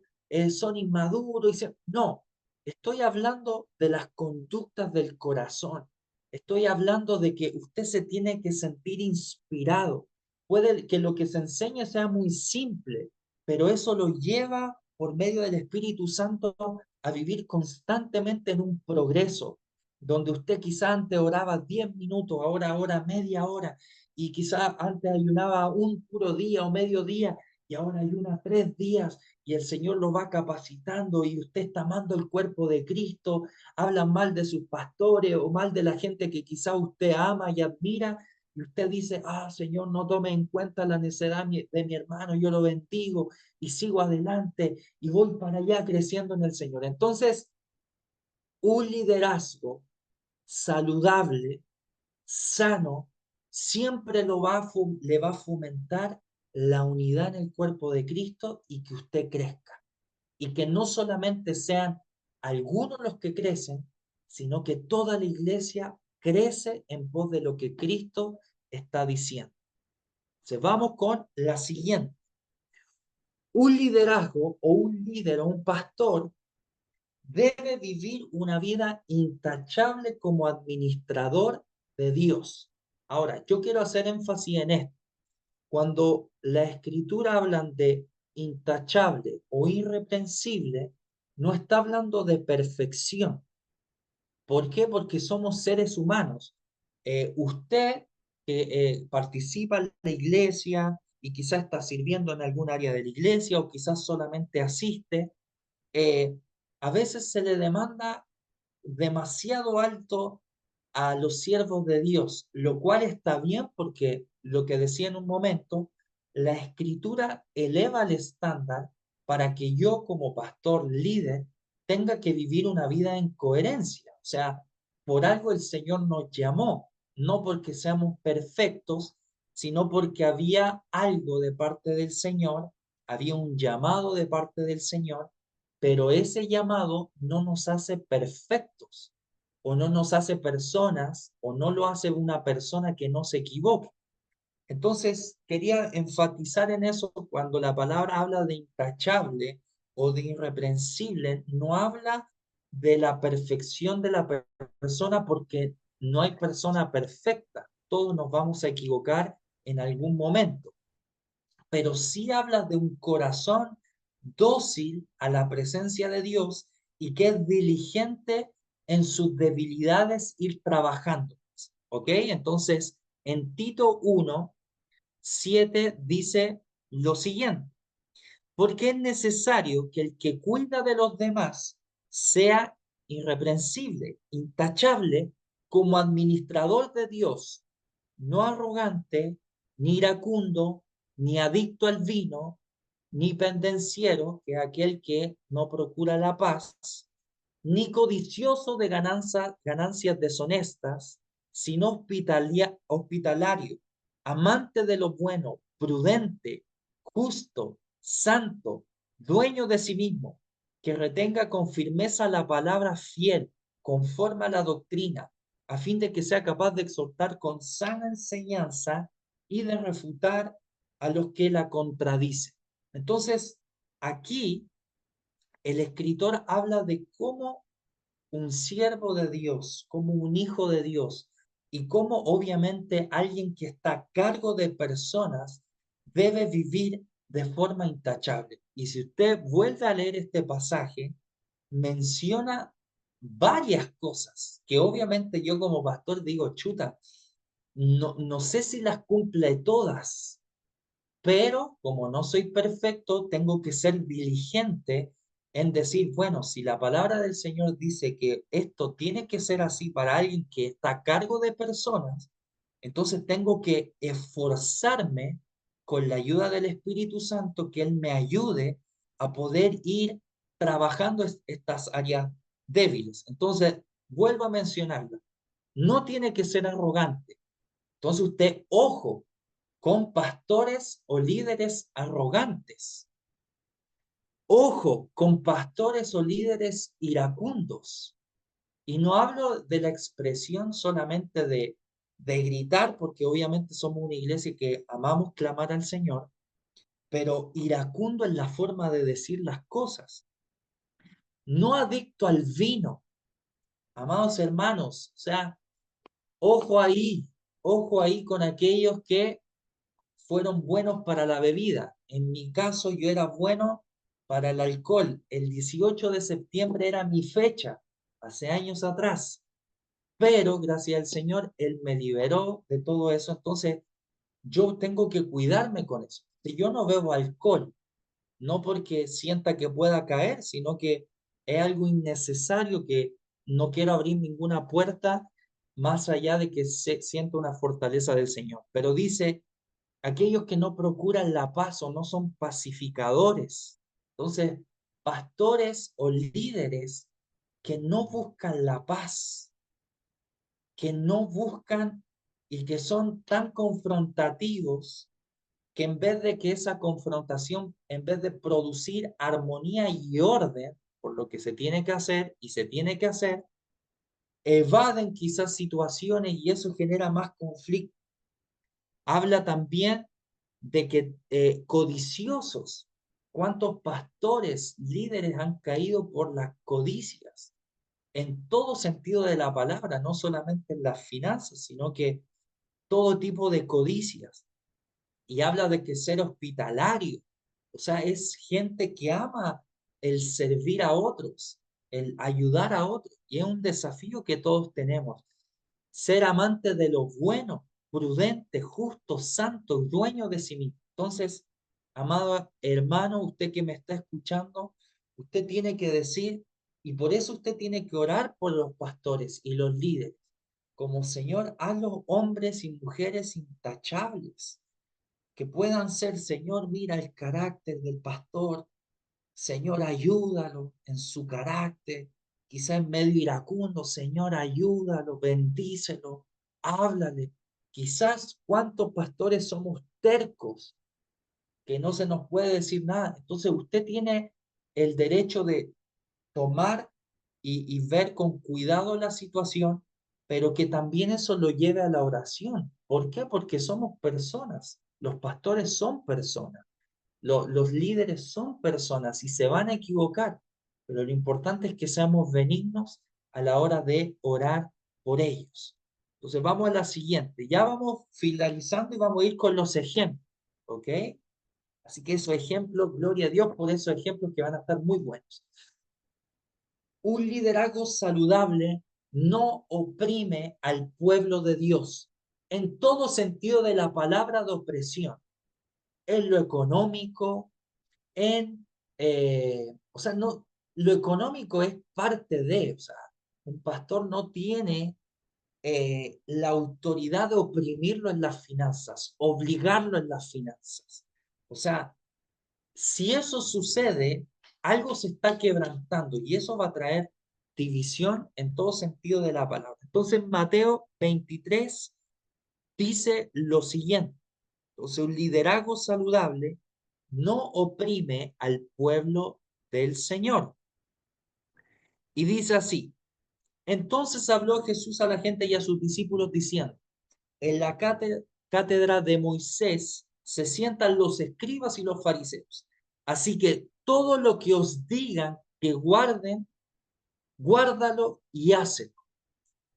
son inmaduros. No, estoy hablando de las conductas del corazón. Estoy hablando de que usted se tiene que sentir inspirado. Puede que lo que se enseñe sea muy simple, pero eso lo lleva por medio del Espíritu Santo a vivir constantemente en un progreso, donde usted quizá antes oraba 10 minutos, ahora ora media hora, y quizá antes ayunaba un puro día o medio día, y ahora ayuna 3 días, y el Señor lo va capacitando, y usted está amando el cuerpo de Cristo, habla mal de sus pastores o mal de la gente que quizá usted ama y admira, y usted dice, Señor, no tome en cuenta la necedad de mi hermano, yo lo bendigo y sigo adelante y voy para allá creciendo en el Señor. Entonces, un liderazgo saludable, sano, siempre le va a fomentar la unidad en el cuerpo de Cristo y que usted crezca. Y que no solamente sean algunos los que crecen, sino que toda la iglesia crece en pos de lo que Cristo está diciendo. Entonces, vamos con la siguiente. Un liderazgo o un líder o un pastor debe vivir una vida intachable como administrador de Dios. Ahora, yo quiero hacer énfasis en esto. Cuando la escritura hablan de intachable o irreprensible, no está hablando de perfección. ¿Por qué? Porque somos seres humanos. Usted que participa en la iglesia y quizás está sirviendo en algún área de la iglesia o quizás solamente asiste, eh, a veces se le demanda demasiado alto a los siervos de Dios, lo cual está bien porque lo que decía en un momento, la escritura eleva el estándar para que yo como pastor líder tenga que vivir una vida en coherencia. O sea, por algo el Señor nos llamó, no porque seamos perfectos, sino porque había algo de parte del Señor, había un llamado de parte del Señor, pero ese llamado no nos hace perfectos o no nos hace personas o no lo hace una persona que no se equivoque. Entonces, quería enfatizar en eso cuando la palabra habla de intachable o de irreprensible, no habla de la perfección de la persona porque no hay persona perfecta. Todos nos vamos a equivocar en algún momento, pero sí habla de un corazón dócil a la presencia de Dios y que es diligente en sus debilidades ir trabajando. ¿Ok? Entonces, en Tito 1:7 dice lo siguiente, porque es necesario que el que cuida de los demás sea irreprensible, intachable, como administrador de Dios, no arrogante, ni iracundo, ni adicto al vino, ni pendenciero, que es aquel que no procura la paz, ni codicioso de ganancias deshonestas, sino hospitalario, amante de lo bueno, prudente, justo, santo, dueño de sí mismo, que retenga con firmeza la palabra fiel, conforme a la doctrina, a fin de que sea capaz de exhortar con sana enseñanza y de refutar a los que la contradicen. Entonces, aquí el escritor habla de cómo un siervo de Dios, como un hijo de Dios, y como obviamente alguien que está a cargo de personas debe vivir de forma intachable. Y si usted vuelve a leer este pasaje, menciona varias cosas que obviamente yo como pastor digo, chuta, no sé si las cumple todas, pero como no soy perfecto, tengo que ser diligente en decir, bueno, si la palabra del Señor dice que esto tiene que ser así para alguien que está a cargo de personas, entonces tengo que esforzarme con la ayuda del Espíritu Santo, que Él me ayude a poder ir trabajando estas áreas débiles. Entonces, vuelvo a mencionarla, no tiene que ser arrogante. Entonces usted, ojo, con pastores o líderes arrogantes. Ojo, con pastores o líderes iracundos. Y no hablo de la expresión solamente de gritar, porque obviamente somos una iglesia que amamos clamar al Señor, pero iracundo en la forma de decir las cosas. No adicto al vino, amados hermanos. O sea, ojo ahí con aquellos que fueron buenos para la bebida. En mi caso, yo era bueno para el alcohol. El 18 de septiembre era mi fecha, hace años atrás. Pero gracias al Señor, Él me liberó de todo eso. Entonces, yo tengo que cuidarme con eso. Si yo no bebo alcohol, no porque sienta que pueda caer, sino que es algo innecesario que no quiero abrir ninguna puerta más allá de que se sienta una fortaleza del Señor. Pero dice aquellos que no procuran la paz o no son pacificadores. Entonces, pastores o líderes que no buscan la paz, que no buscan y que son tan confrontativos que en vez de que esa confrontación, en vez de producir armonía y orden por lo que se tiene que hacer y se tiene que hacer, evaden quizás situaciones y eso genera más conflicto. Habla también de que codiciosos, cuántos pastores, líderes han caído por las codicias, en todo sentido de la palabra, no solamente en las finanzas, sino que todo tipo de codicias. Y habla de que ser hospitalario, o sea, es gente que ama el servir a otros, el ayudar a otros, y es un desafío que todos tenemos. Ser amante de lo bueno, prudente, justo, santo, dueño de sí mismo. Entonces, amado hermano, usted que me está escuchando, usted tiene que decir, y por eso usted tiene que orar por los pastores y los líderes, como Señor, a los hombres y mujeres intachables, que puedan ser, Señor, mira el carácter del pastor, Señor, ayúdalo en su carácter, quizá en medio iracundo, Señor, ayúdalo, bendícelo, háblale. Quizás cuántos pastores somos tercos, que no se nos puede decir nada. Entonces usted tiene el derecho de tomar y ver con cuidado la situación, pero que también eso lo lleve a la oración. ¿Por qué? Porque somos personas. Los pastores son personas. Los líderes son personas y se van a equivocar, pero lo importante es que seamos benignos a la hora de orar por ellos. Entonces vamos a la siguiente. Ya vamos finalizando y vamos a ir con los ejemplos, ¿ok? Así que esos ejemplos, gloria a Dios por esos ejemplos que van a estar muy buenos. Un liderazgo saludable no oprime al pueblo de Dios en todo sentido de la palabra de opresión, en lo económico, o sea, no, lo económico es parte de, o sea, un pastor no tiene la autoridad de oprimirlo en las finanzas, obligarlo en las finanzas. O sea, si eso sucede, algo se está quebrantando y eso va a traer división en todo sentido de la palabra. Entonces, Mateo 23 dice lo siguiente. Entonces, un liderazgo saludable no oprime al pueblo del Señor. Y dice así, entonces habló Jesús a la gente y a sus discípulos diciendo, en la cátedra de Moisés se sientan los escribas y los fariseos. Así que todo lo que os digan que guarden, guárdalo y hácelo.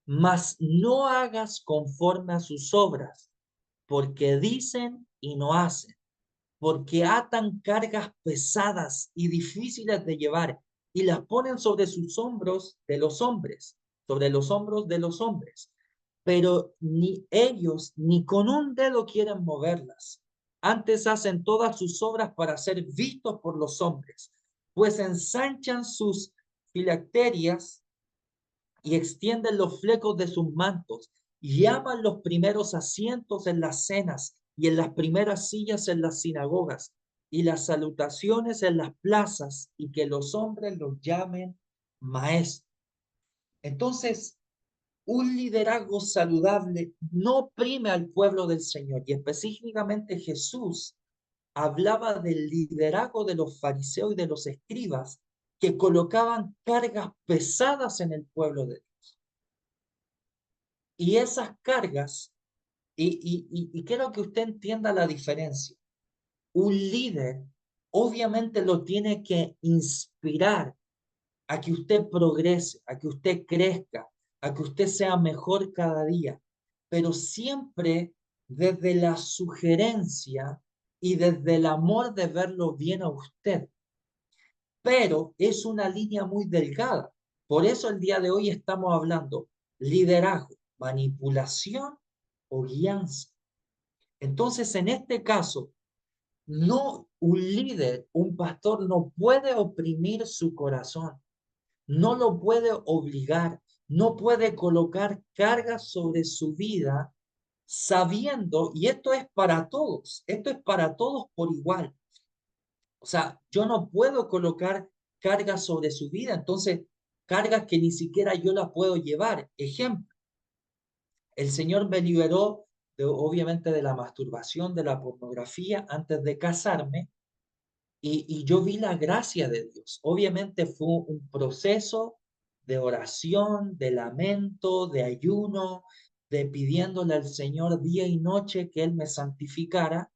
Mas no hagas conforme a sus obras, porque dicen y no hacen, porque atan cargas pesadas y difíciles de llevar y las ponen sobre sus hombros de los hombres, sobre los hombros de los hombres. Pero ni ellos ni con un dedo quieren moverlas. Antes hacen todas sus obras para ser vistos por los hombres, pues ensanchan sus filacterias y extienden los flecos de sus mantos, y llaman los primeros asientos en las cenas y en las primeras sillas en las sinagogas y las salutaciones en las plazas, y que los hombres los llamen maestro. Entonces, un liderazgo saludable no oprime al pueblo del Señor, y específicamente Jesús hablaba del liderazgo de los fariseos y de los escribas que colocaban cargas pesadas en el pueblo de Dios. Y esas cargas, y quiero que usted entienda la diferencia. Un líder obviamente lo tiene que inspirar a que usted progrese, a que usted crezca, a que usted sea mejor cada día, pero siempre desde la sugerencia y desde el amor de verlo bien a usted. Pero es una línea muy delgada. Por eso el día de hoy estamos hablando liderazgo, manipulación o guianza. Entonces, en este caso, no un líder, un pastor no puede oprimir su corazón, no lo puede obligar, no puede colocar cargas sobre su vida sabiendo, y esto es para todos por igual. O sea, yo no puedo colocar cargas sobre su vida, entonces cargas que ni siquiera yo las puedo llevar. Ejemplo, el Señor me liberó obviamente de la masturbación, de la pornografía antes de casarme, y yo vi la gracia de Dios. Obviamente fue un proceso de oración, de lamento, de ayuno, de pidiéndole al Señor día y noche que Él me santificara,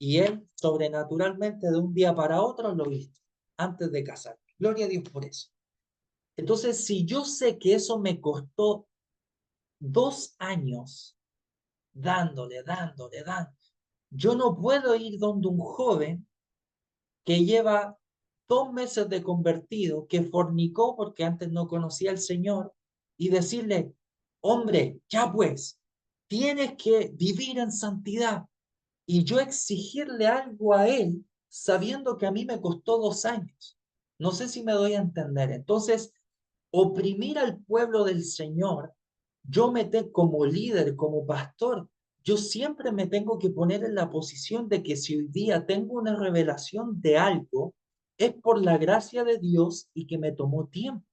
y Él sobrenaturalmente de un día para otro lo hizo antes de casarme. Gloria a Dios por eso. Entonces, si yo sé que eso me costó 2 años dándole, yo no puedo ir donde un joven que lleva 2 meses de convertido, que fornicó porque antes no conocía al Señor, y decirle, hombre, ya pues, tienes que vivir en santidad. Y yo exigirle algo a él sabiendo que a mí me costó 2 años. No sé si me doy a entender. Entonces, oprimir al pueblo del Señor, como líder, como pastor, yo siempre me tengo que poner en la posición de que si hoy día tengo una revelación de algo, es por la gracia de Dios y que me tomó tiempo.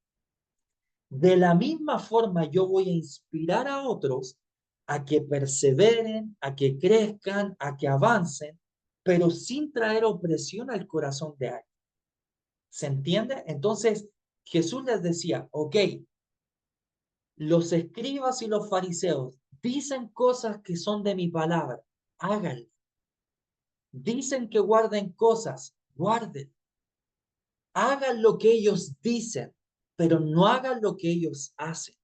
De la misma forma, yo voy a inspirar a otros a que perseveren, a que crezcan, a que avancen, pero sin traer opresión al corazón de alguien. ¿Se entiende? Entonces, Jesús les decía, ok, los escribas y los fariseos dicen cosas que son de mi palabra, háganlo. Dicen que guarden cosas, guarden. Hagan lo que ellos dicen, pero no hagan lo que ellos hacen,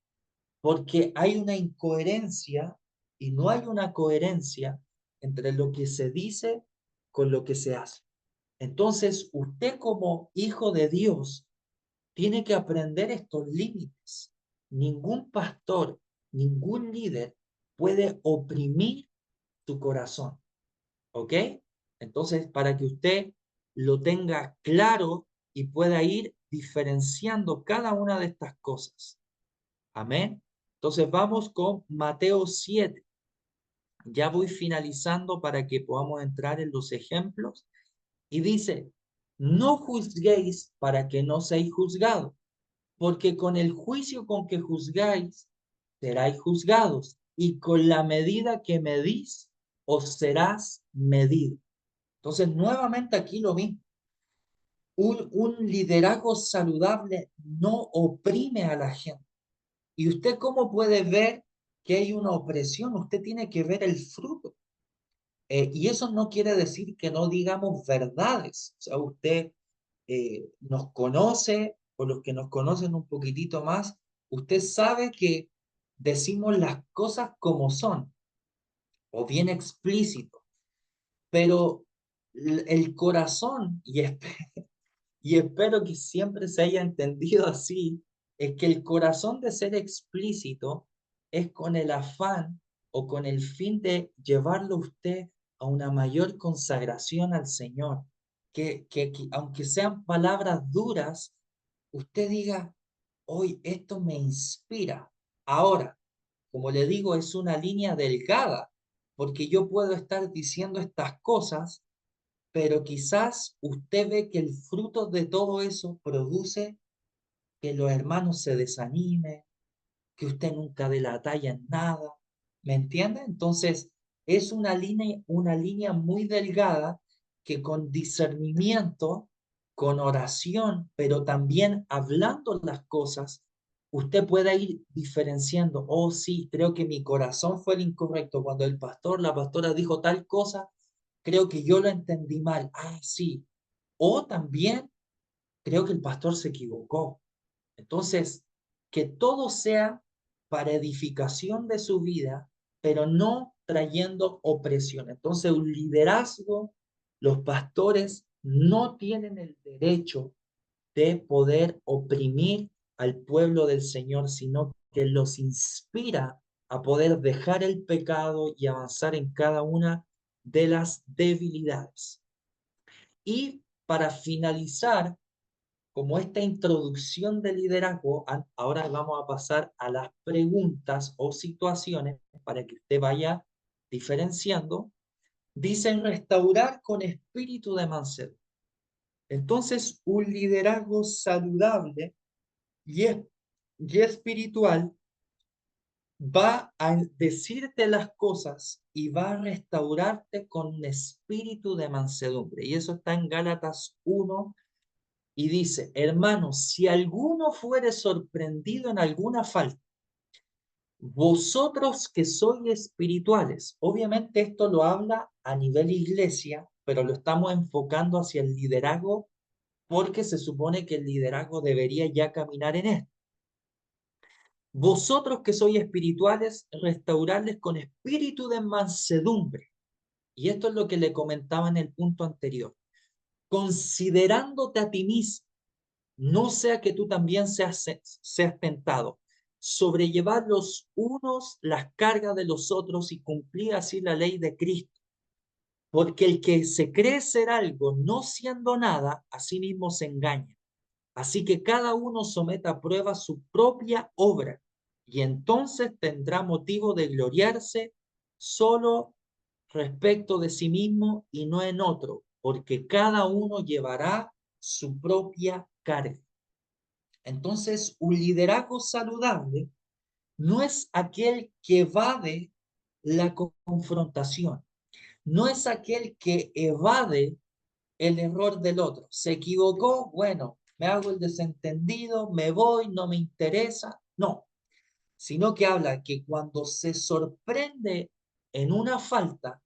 porque hay una incoherencia y no hay una coherencia entre lo que se dice con lo que se hace. Entonces, usted como hijo de Dios tiene que aprender estos límites. Ningún pastor, ningún líder puede oprimir tu corazón, ¿ok? Entonces, para que usted lo tenga claro y pueda ir diferenciando cada una de estas cosas. Amén. Entonces, vamos con Mateo 7. Ya voy finalizando para que podamos entrar en los ejemplos. Y dice, no juzguéis para que no seáis juzgados, porque con el juicio con que juzgáis, seráis juzgados, y con la medida que medís, os serás medido. Entonces, nuevamente aquí lo vi. Un liderazgo saludable no oprime a la gente. ¿Y usted cómo puede ver que hay una opresión? Usted tiene que ver el fruto. Y eso no quiere decir que no digamos verdades. O sea, usted nos conoce, o los que nos conocen un poquitito más, usted sabe que decimos las cosas como son, o bien explícito, pero el corazón, y espero que siempre se haya entendido así, es que el corazón de ser explícito es con el afán o con el fin de llevarlo a usted a una mayor consagración al Señor. Que aunque sean palabras duras, usted diga, hoy esto me inspira. Ahora, como le digo, es una línea delgada, porque yo puedo estar diciendo estas cosas, pero quizás usted ve que el fruto de todo eso produce que los hermanos se desanimen, que usted nunca dé la talla en nada, ¿me entiende? Entonces, es una línea muy delgada que con discernimiento, con oración, pero también hablando las cosas, usted puede ir diferenciando, oh sí, creo que mi corazón fue el incorrecto cuando el pastor, la pastora dijo tal cosa, creo que yo lo entendí mal, ah sí, o también creo que el pastor se equivocó. Entonces, que todo sea para edificación de su vida, pero no trayendo opresión. Entonces, un liderazgo, los pastores no tienen el derecho de poder oprimir al pueblo del Señor, sino que los inspira a poder dejar el pecado y avanzar en cada una de las debilidades. Y para finalizar, como esta introducción de liderazgo, ahora vamos a pasar a las preguntas o situaciones para que usted vaya diferenciando. Dicen restaurar con espíritu de mansedumbre. Entonces, un liderazgo saludable y, y espiritual va a decirte las cosas y va a restaurarte con un espíritu de mansedumbre. Y eso está en Gálatas 1. Y dice, hermanos, si alguno fuere sorprendido en alguna falta, vosotros que sois espirituales, obviamente esto lo habla a nivel iglesia, pero lo estamos enfocando hacia el liderazgo porque se supone que el liderazgo debería ya caminar en esto. Vosotros que sois espirituales, restaurarles con espíritu de mansedumbre. Y esto es lo que le comentaba en el punto anterior. Considerándote a ti mismo, no sea que tú también seas tentado. Sobrellevar los unos las cargas de los otros y cumplir así la ley de Cristo. Porque el que se cree ser algo no siendo nada, a sí mismo se engaña. Así que cada uno someta a prueba su propia obra y entonces tendrá motivo de gloriarse solo respecto de sí mismo y no en otro, porque cada uno llevará su propia carga. Entonces, un liderazgo saludable no es aquel que evade la confrontación, no es aquel que evade el error del otro. Se equivocó, bueno, me hago el desentendido, me voy, no me interesa. No, sino que habla que cuando se sorprende en una falta,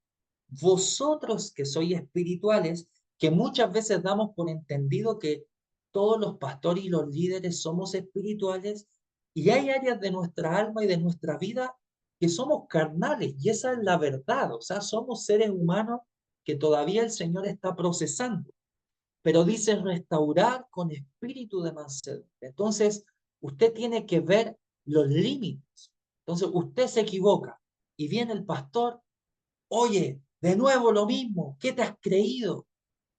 vosotros que sois espirituales, que muchas veces damos por entendido que todos los pastores y los líderes somos espirituales, y hay áreas de nuestra alma y de nuestra vida que somos carnales, y esa es la verdad, o sea, somos seres humanos que todavía el Señor está procesando, pero dice restaurar con espíritu de mansedumbre. Entonces, usted tiene que ver los límites. Entonces, usted se equivoca y viene el pastor, oye, de nuevo lo mismo, ¿qué te has creído?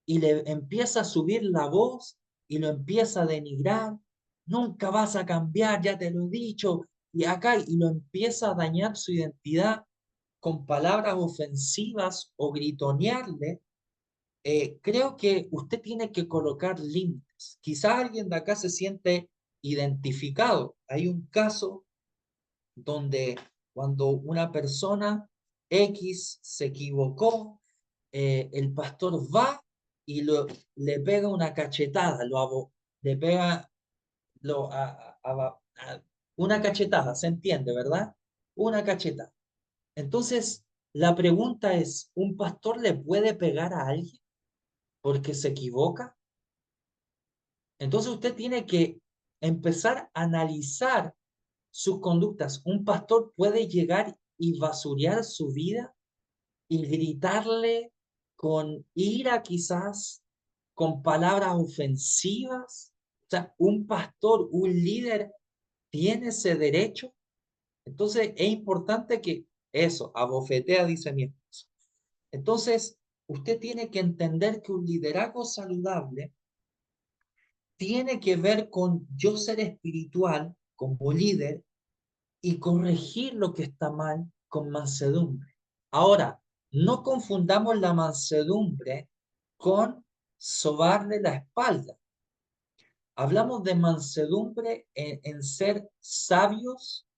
Y le empieza a subir la voz y lo empieza a denigrar, nunca vas a cambiar, ya te lo he dicho, y acá, y lo empieza a dañar su identidad con palabras ofensivas o gritonearle. Creo que usted tiene que colocar límites. Quizás alguien de acá se siente identificado. Hay un caso donde cuando una persona X se equivocó, el pastor va y le pega una cachetada, le pega una cachetada, ¿se entiende, verdad? Una cachetada. Entonces, la pregunta es, ¿un pastor le puede pegar a alguien porque se equivoca? Entonces usted tiene que empezar a analizar sus conductas. Un pastor puede llegar y basurear su vida y gritarle con ira quizás, con palabras ofensivas. O sea, un pastor, un líder, ¿tiene ese derecho? Entonces, es importante que eso, abofetea, dice mi esposo. Entonces, usted tiene que entender que un liderazgo saludable tiene que ver con yo ser espiritual como líder y corregir lo que está mal con mansedumbre. Ahora, no confundamos la mansedumbre con sobarle la espalda. Hablamos de mansedumbre en ser sabios,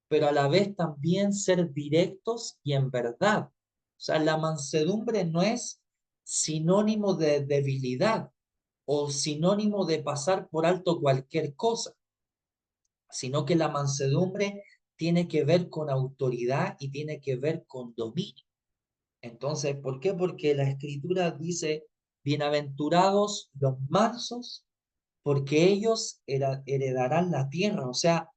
pero a la vez también ser directos y en verdad. O sea, la mansedumbre no es sinónimo de debilidad o sinónimo de pasar por alto cualquier cosa, sino que la mansedumbre tiene que ver con autoridad y tiene que ver con dominio. Entonces, ¿por qué? Porque la escritura dice, bienaventurados los mansos, porque ellos heredarán la tierra. O sea,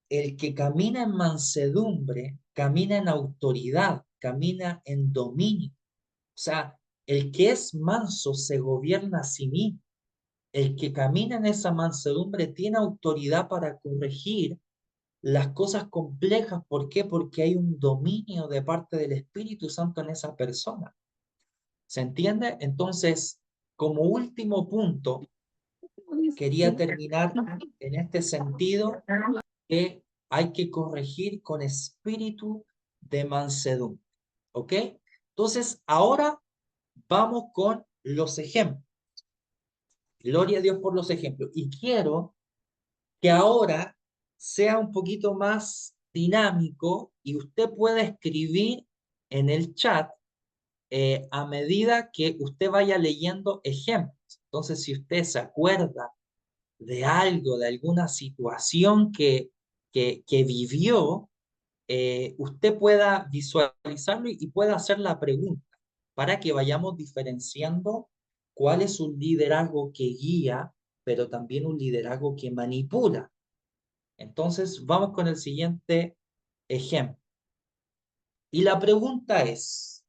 el que camina en mansedumbre, camina en autoridad, camina en dominio. O sea, el que es manso se gobierna a sí mismo. El que camina en esa mansedumbre tiene autoridad para corregir las cosas complejas. ¿Por qué? Porque hay un dominio de parte del Espíritu Santo en esa persona. ¿Se entiende? Entonces, como último punto, quería terminar en este sentido que hay que corregir con espíritu de mansedumbre. ¿Ok? Entonces, ahora vamos con los ejemplos. Gloria a Dios por los ejemplos. Y quiero que ahora sea un poquito más dinámico y usted pueda escribir en el chat a medida que usted vaya leyendo ejemplos. Entonces, si usted se acuerda de algo, de alguna situación que vivió, usted pueda visualizarlo y pueda hacer la pregunta para que vayamos diferenciando cuál es un liderazgo que guía, pero también un liderazgo que manipula. Entonces, vamos con el siguiente ejemplo. Y la pregunta es,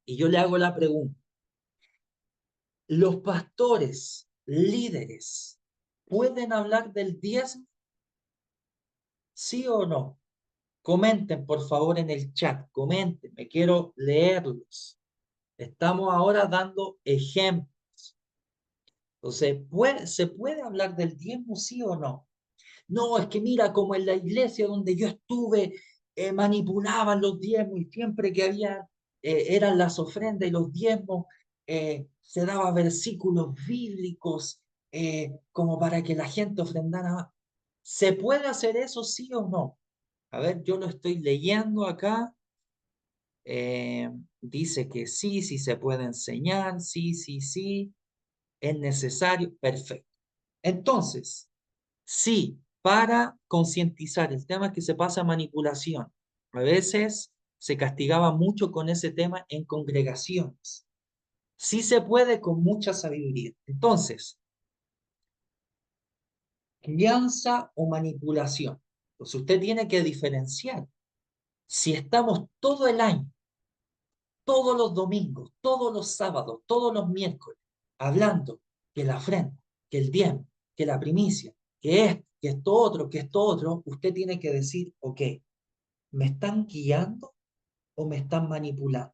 y yo le hago la pregunta, ¿los pastores, líderes, pueden hablar del diezmo? ¿Sí o no? Comenten, por favor, en el chat. Comenten, me quiero leerlos. Estamos ahora dando ejemplos. Entonces, ¿se puede hablar del diezmo, sí o no? No, es que mira, como en la iglesia donde yo estuve, manipulaban los diezmos y siempre que había, eran las ofrendas y los diezmos, se daba versículos bíblicos como para que la gente ofrendara. ¿Se puede hacer eso, sí o no? A ver, yo lo estoy leyendo acá. Eh, Dice que sí, sí se puede enseñar, sí, sí, sí, es necesario, perfecto. Entonces, sí, para concientizar, el tema es que se pasa a manipulación. A veces se castigaba mucho con ese tema en congregaciones. Sí se puede con mucha sabiduría. Entonces, crianza o manipulación. Pues usted tiene que diferenciar. Si estamos todo el año, todos los domingos, todos los sábados, todos los miércoles, hablando que la ofrenda, que el diezmo, que la primicia, que esto otro, usted tiene que decir, ok, ¿me están guiando o me están manipulando?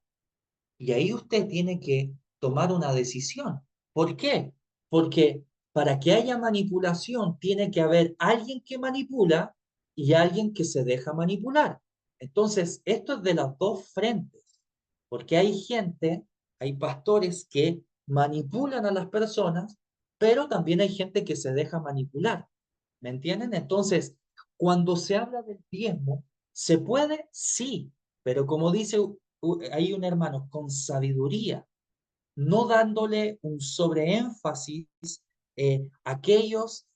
Y ahí usted tiene que tomar una decisión. ¿Por qué? Porque para que haya manipulación tiene que haber alguien que manipula y alguien que se deja manipular. Entonces, esto es de las dos frentes, porque hay gente, hay pastores que manipulan a las personas, pero también hay gente que se deja manipular. ¿Me entienden? Entonces, cuando se habla del diezmo, ¿se puede? Sí, pero como dice hay un hermano con sabiduría, no dándole un sobreénfasis a aquellos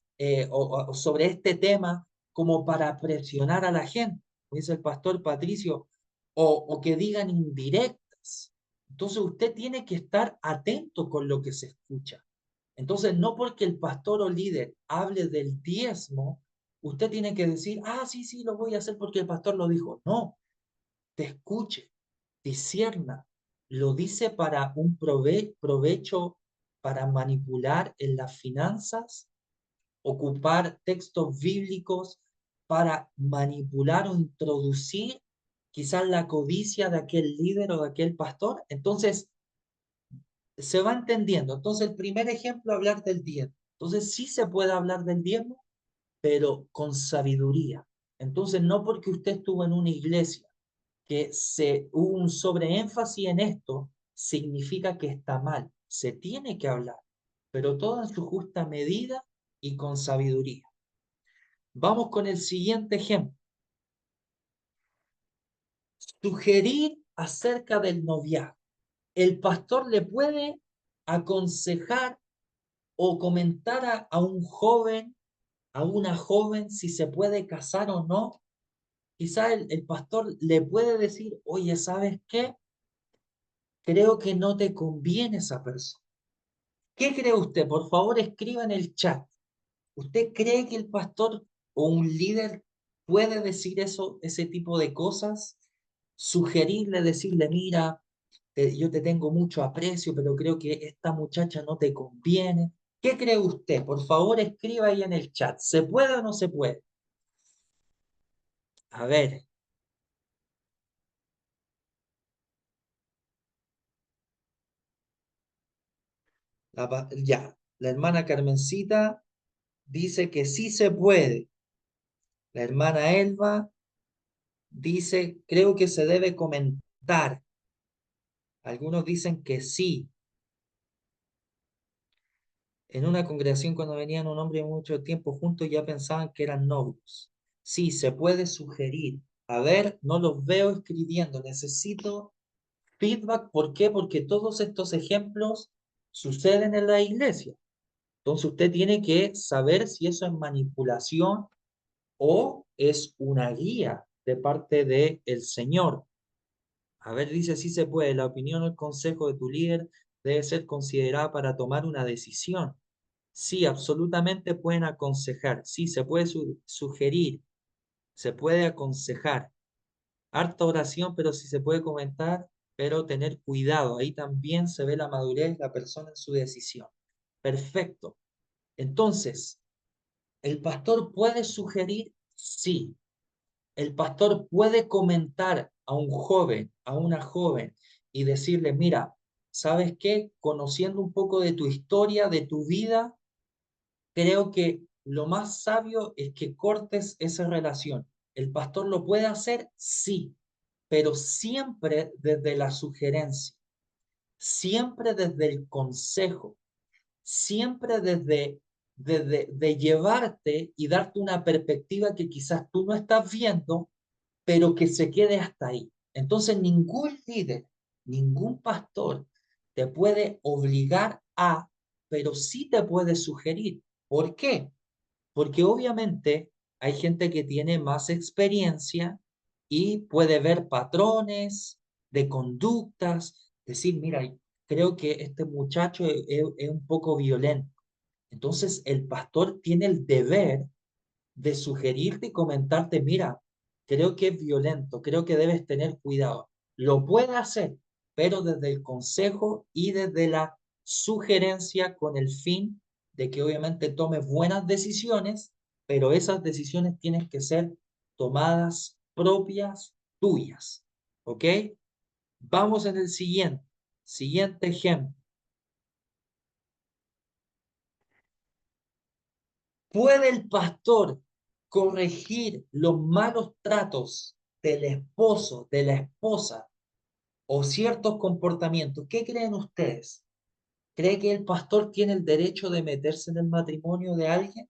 o sobre este tema como para presionar a la gente, como dice el pastor Patricio, o que digan indirectas. Entonces usted tiene que estar atento con lo que se escucha. Entonces, no porque el pastor o líder hable del diezmo, usted tiene que decir, ah, sí, sí, lo voy a hacer porque el pastor lo dijo. No, te escuche, discierna, lo dice para un provecho para manipular en las finanzas, ocupar textos bíblicos para manipular o introducir quizás la codicia de aquel líder o de aquel pastor. Entonces, se va entendiendo. Entonces, el primer ejemplo, hablar del diezmo. Entonces, sí se puede hablar del diezmo, pero con sabiduría. Entonces, no porque usted estuvo en una iglesia que se hubo un sobreénfasis en esto, significa que está mal. Se tiene que hablar, pero todo en su justa medida y con sabiduría. Vamos con el siguiente ejemplo. Sugerir acerca del noviazgo. El pastor le puede aconsejar o comentar a un joven, a una joven, si se puede casar o no. Quizá el pastor le puede decir, oye, ¿sabes qué? Creo que no te conviene esa persona. ¿Qué cree usted? Por favor, escriba en el chat. ¿Usted cree que el pastor o un líder puede decir eso, ese tipo de cosas? Sugerirle, decirle, mira, yo te tengo mucho aprecio, pero creo que esta muchacha no te conviene. ¿Qué cree usted? Por favor, escriba ahí en el chat. ¿Se puede o no se puede? A ver, ya, la hermana Carmencita dice que sí se puede. La hermana Elba dice, creo que se debe comentar. Algunos dicen que sí. En una congregación cuando venían un hombre y mucho tiempo juntos ya pensaban que eran novios. Sí, se puede sugerir. A ver, no los veo escribiendo. Necesito feedback. ¿Por qué? Porque todos estos ejemplos suceden en la iglesia. Entonces usted tiene que saber si eso es manipulación o es una guía de parte del Señor. A ver, dice, sí se puede. La opinión o el consejo de tu líder debe ser considerada para tomar una decisión. Sí, absolutamente pueden aconsejar. Sí, se puede sugerir, se puede aconsejar. Harta oración, pero sí se puede comentar, pero tener cuidado. Ahí también se ve la madurez de la persona en su decisión. Perfecto. Entonces, ¿el pastor puede sugerir? Sí. El pastor puede comentar a un joven, a una joven, y decirle, mira, ¿sabes qué? Conociendo un poco de tu historia, de tu vida, creo que lo más sabio es que cortes esa relación. ¿El pastor lo puede hacer? Sí, pero siempre desde la sugerencia, siempre desde el consejo, siempre desde de llevarte y darte una perspectiva que quizás tú no estás viendo, pero que se quede hasta ahí. Entonces, ningún líder, ningún pastor te puede obligar a, pero sí te puede sugerir. ¿Por qué? Porque obviamente hay gente que tiene más experiencia y puede ver patrones de conductas, decir, mira, creo que este muchacho es un poco violento. Entonces, el pastor tiene el deber de sugerirte y comentarte, mira, creo que es violento, creo que debes tener cuidado. Lo puede hacer, pero desde el consejo y desde la sugerencia con el fin de que obviamente tomes buenas decisiones, pero esas decisiones tienen que ser tomadas propias tuyas. ¿Ok? Vamos en el siguiente ejemplo. ¿Puede el pastor corregir los malos tratos del esposo, de la esposa o ciertos comportamientos? ¿Qué creen ustedes? ¿Cree que el pastor tiene el derecho de meterse en el matrimonio de alguien?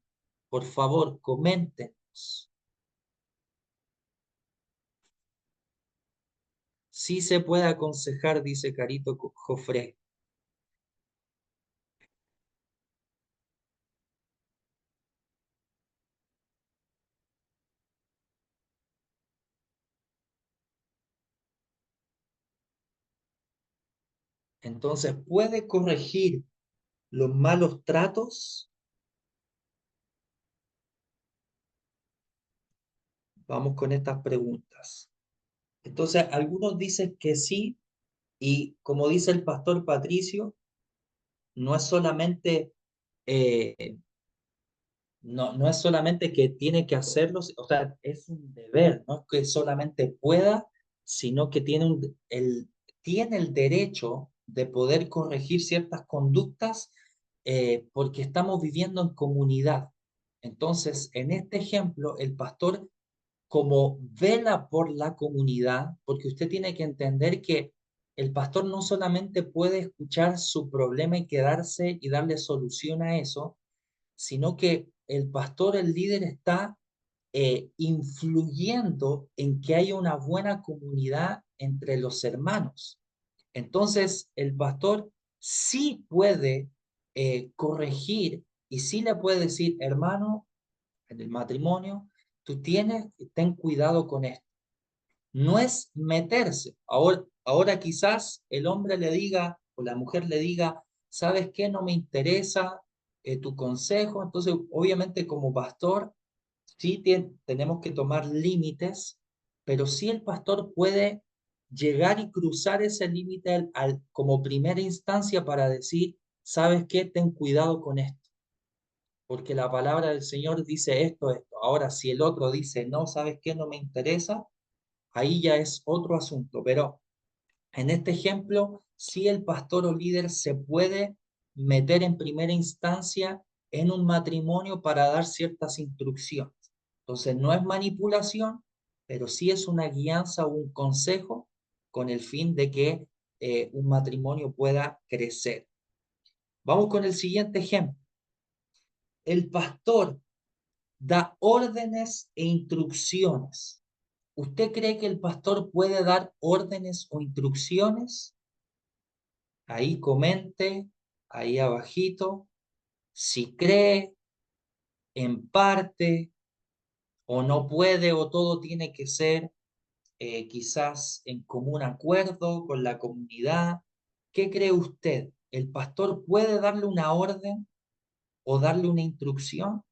Por favor, coméntenos. Sí se puede aconsejar, dice Carito Jofré. Entonces, ¿puede corregir los malos tratos? Vamos con estas preguntas. Entonces, algunos dicen que sí, y como dice el pastor Patricio, no es solamente, eh, no es solamente que tiene que hacerlo, o sea, es un deber, no es que solamente pueda, sino que tiene el derecho de poder corregir ciertas conductas porque estamos viviendo en comunidad. Entonces, en este ejemplo, el pastor como vela por la comunidad, porque usted tiene que entender que el pastor no solamente puede escuchar su problema y quedarse y darle solución a eso, sino que el pastor, el líder, está influyendo en que haya una buena comunidad entre los hermanos. Entonces, el pastor sí puede corregir y sí le puede decir, hermano, en el matrimonio, ten cuidado con esto. No es meterse. Ahora quizás el hombre le diga o la mujer le diga, ¿sabes qué? No me interesa tu consejo. Entonces, obviamente como pastor, sí tenemos que tomar límites, pero sí el pastor puede llegar y cruzar ese límite como primera instancia para decir, ¿sabes qué? Ten cuidado con esto porque la palabra del Señor dice esto, esto. Ahora, si el otro dice, no, ¿sabes qué? No me interesa, ahí ya es otro asunto. Pero en este ejemplo, sí el pastor o líder se puede meter en primera instancia en un matrimonio para dar ciertas instrucciones. Entonces, no es manipulación, pero sí es una guianza o un consejo con el fin de que un matrimonio pueda crecer. Vamos con el siguiente ejemplo. El pastor da órdenes e instrucciones. ¿Usted cree que el pastor puede dar órdenes o instrucciones? Ahí comente, ahí abajito, si cree en parte o no puede o todo tiene que ser quizás en común acuerdo con la comunidad. ¿Qué cree usted? ¿El pastor puede darle una orden o darle una instrucción?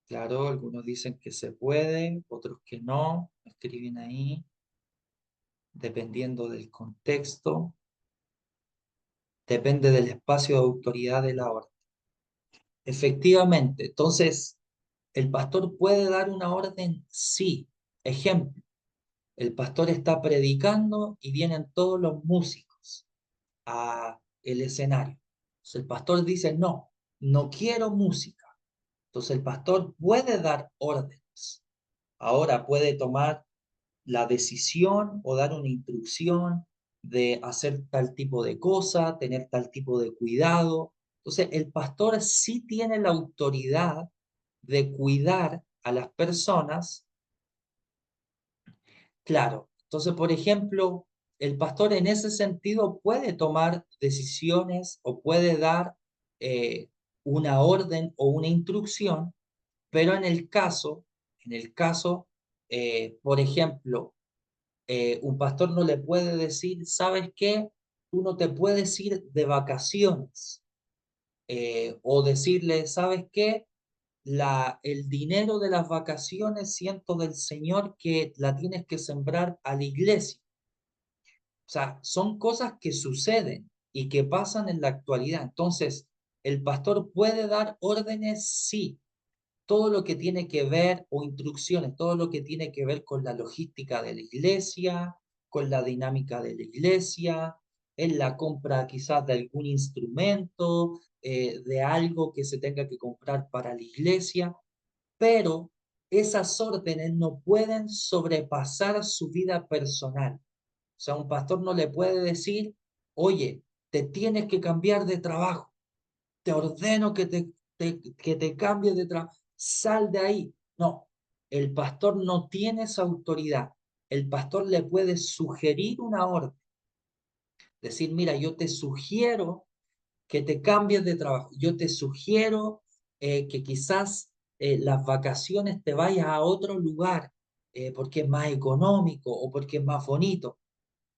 Claro, algunos dicen que se puede, otros que no, escriben ahí, dependiendo del contexto, depende del espacio de autoridad de la orden. Efectivamente, entonces, ¿el pastor puede dar una orden? Sí. Ejemplo, el pastor está predicando y vienen todos los músicos a el escenario. Entonces, el pastor dice, no, no quiero música. Entonces, el pastor puede dar órdenes. Ahora puede tomar la decisión o dar una instrucción de hacer tal tipo de cosa, tener tal tipo de cuidado. Entonces, el pastor sí tiene la autoridad de cuidar a las personas, claro. Entonces, por ejemplo, el pastor en ese sentido puede tomar decisiones o puede dar eh, una orden o una instrucción, pero en el caso, por ejemplo, un pastor no le puede decir, ¿sabes qué? Tú no te puedes ir de vacaciones. O decirle, ¿sabes qué? El dinero de las vacaciones siento del Señor que la tienes que sembrar a la iglesia. O sea, son cosas que suceden y que pasan en la actualidad. Entonces, ¿el pastor puede dar órdenes? Sí, todo lo que tiene que ver, o instrucciones, todo lo que tiene que ver con la logística de la iglesia, con la dinámica de la iglesia, en la compra quizás de algún instrumento, de algo que se tenga que comprar para la iglesia, pero esas órdenes no pueden sobrepasar su vida personal. O sea, un pastor no le puede decir, oye, te tienes que cambiar de trabajo, te ordeno que te cambies de trabajo, sal de ahí. No, el pastor no tiene esa autoridad. El pastor le puede sugerir una orden, decir, mira, yo te sugiero que te cambies de trabajo, yo te sugiero que quizás las vacaciones te vayas a otro lugar porque es más económico o porque es más bonito,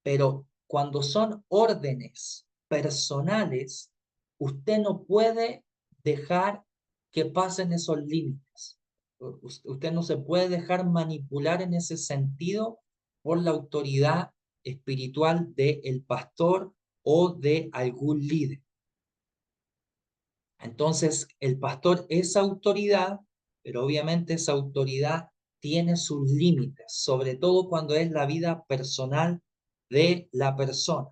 pero cuando son órdenes personales, usted no puede dejar que pasen esos límites. Usted no se puede dejar manipular en ese sentido por la autoridad espiritual del pastor o de algún líder. Entonces, el pastor es autoridad, pero obviamente esa autoridad tiene sus límites, sobre todo cuando es la vida personal de la persona.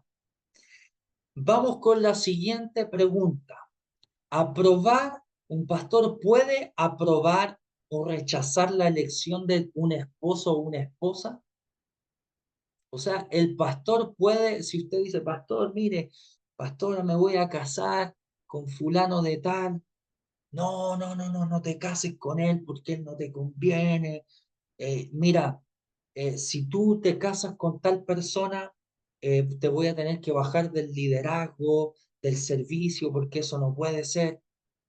Vamos con la siguiente pregunta. ¿Aprobar? ¿Un pastor puede aprobar o rechazar la elección de un esposo o una esposa? O sea, el pastor puede, si usted dice, pastor, mire, pastora, me voy a casar con fulano de tal. No, no, no, no, no te cases con él porque él no te conviene. Mira, si tú te casas con tal persona, te voy a tener que bajar del liderazgo, del servicio, porque eso no puede ser.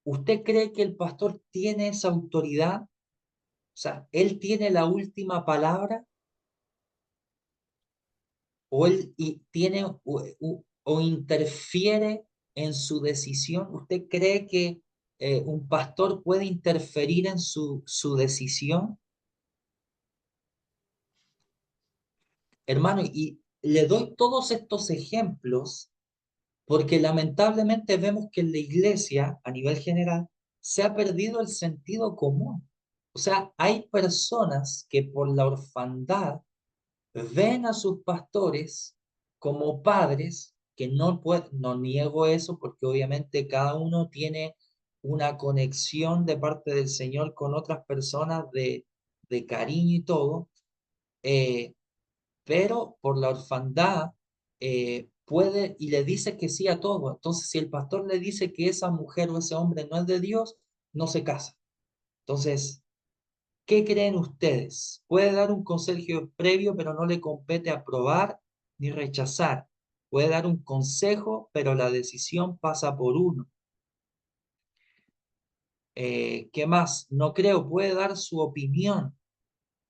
¿Usted cree que el pastor tiene esa autoridad? O sea, ¿él tiene la última palabra o él tiene o interfiere en su decisión? ¿Usted cree que un pastor puede interferir en su decisión? Hermano, y le doy todos estos ejemplos porque lamentablemente vemos que en la iglesia, a nivel general, se ha perdido el sentido común. O sea, hay personas que por la orfandad ven a sus pastores como padres, que no pueden, no niego eso, porque obviamente cada uno tiene una conexión de parte del Señor con otras personas de cariño y todo, eh, pero por la orfandad puede y le dice que sí a todo. Entonces, si el pastor le dice que esa mujer o ese hombre no es de Dios, no se casa. Entonces, ¿qué creen ustedes? Puede dar un consejo previo, pero no le compete aprobar ni rechazar. Puede dar un consejo, pero la decisión pasa por uno. ¿Qué más? No creo, puede dar su opinión,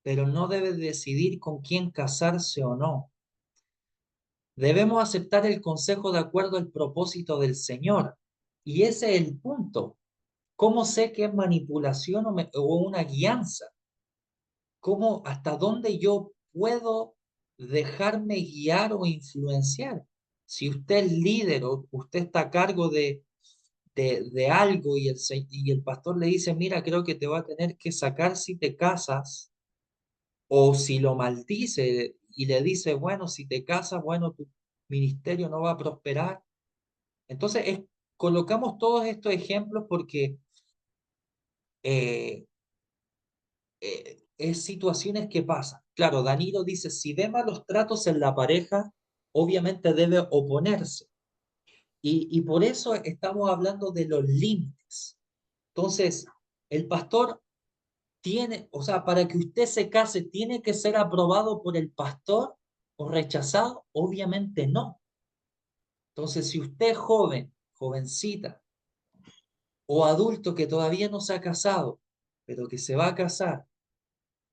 pero no debe decidir con quién casarse o no. Debemos aceptar el consejo de acuerdo al propósito del Señor. Y ese es el punto. ¿Cómo sé que es manipulación o una guianza? ¿Cómo, hasta dónde yo puedo dejarme guiar o influenciar? Si usted es líder o usted está a cargo de algo y y el pastor le dice, mira, creo que te va a tener que sacar si te casas, o si lo maldice y le dice, bueno, si te casas, bueno, tu ministerio no va a prosperar. Entonces, colocamos todos estos ejemplos porque eh, es situaciones que pasan. Claro, Danilo dice, si ve malos tratos en la pareja, obviamente debe oponerse. Y por eso estamos hablando de los límites. Entonces, el pastor tiene, o sea, para que usted se case, ¿tiene que ser aprobado por el pastor o rechazado? Obviamente no. Entonces, si usted es joven, jovencita, o adulto que todavía no se ha casado, pero que se va a casar,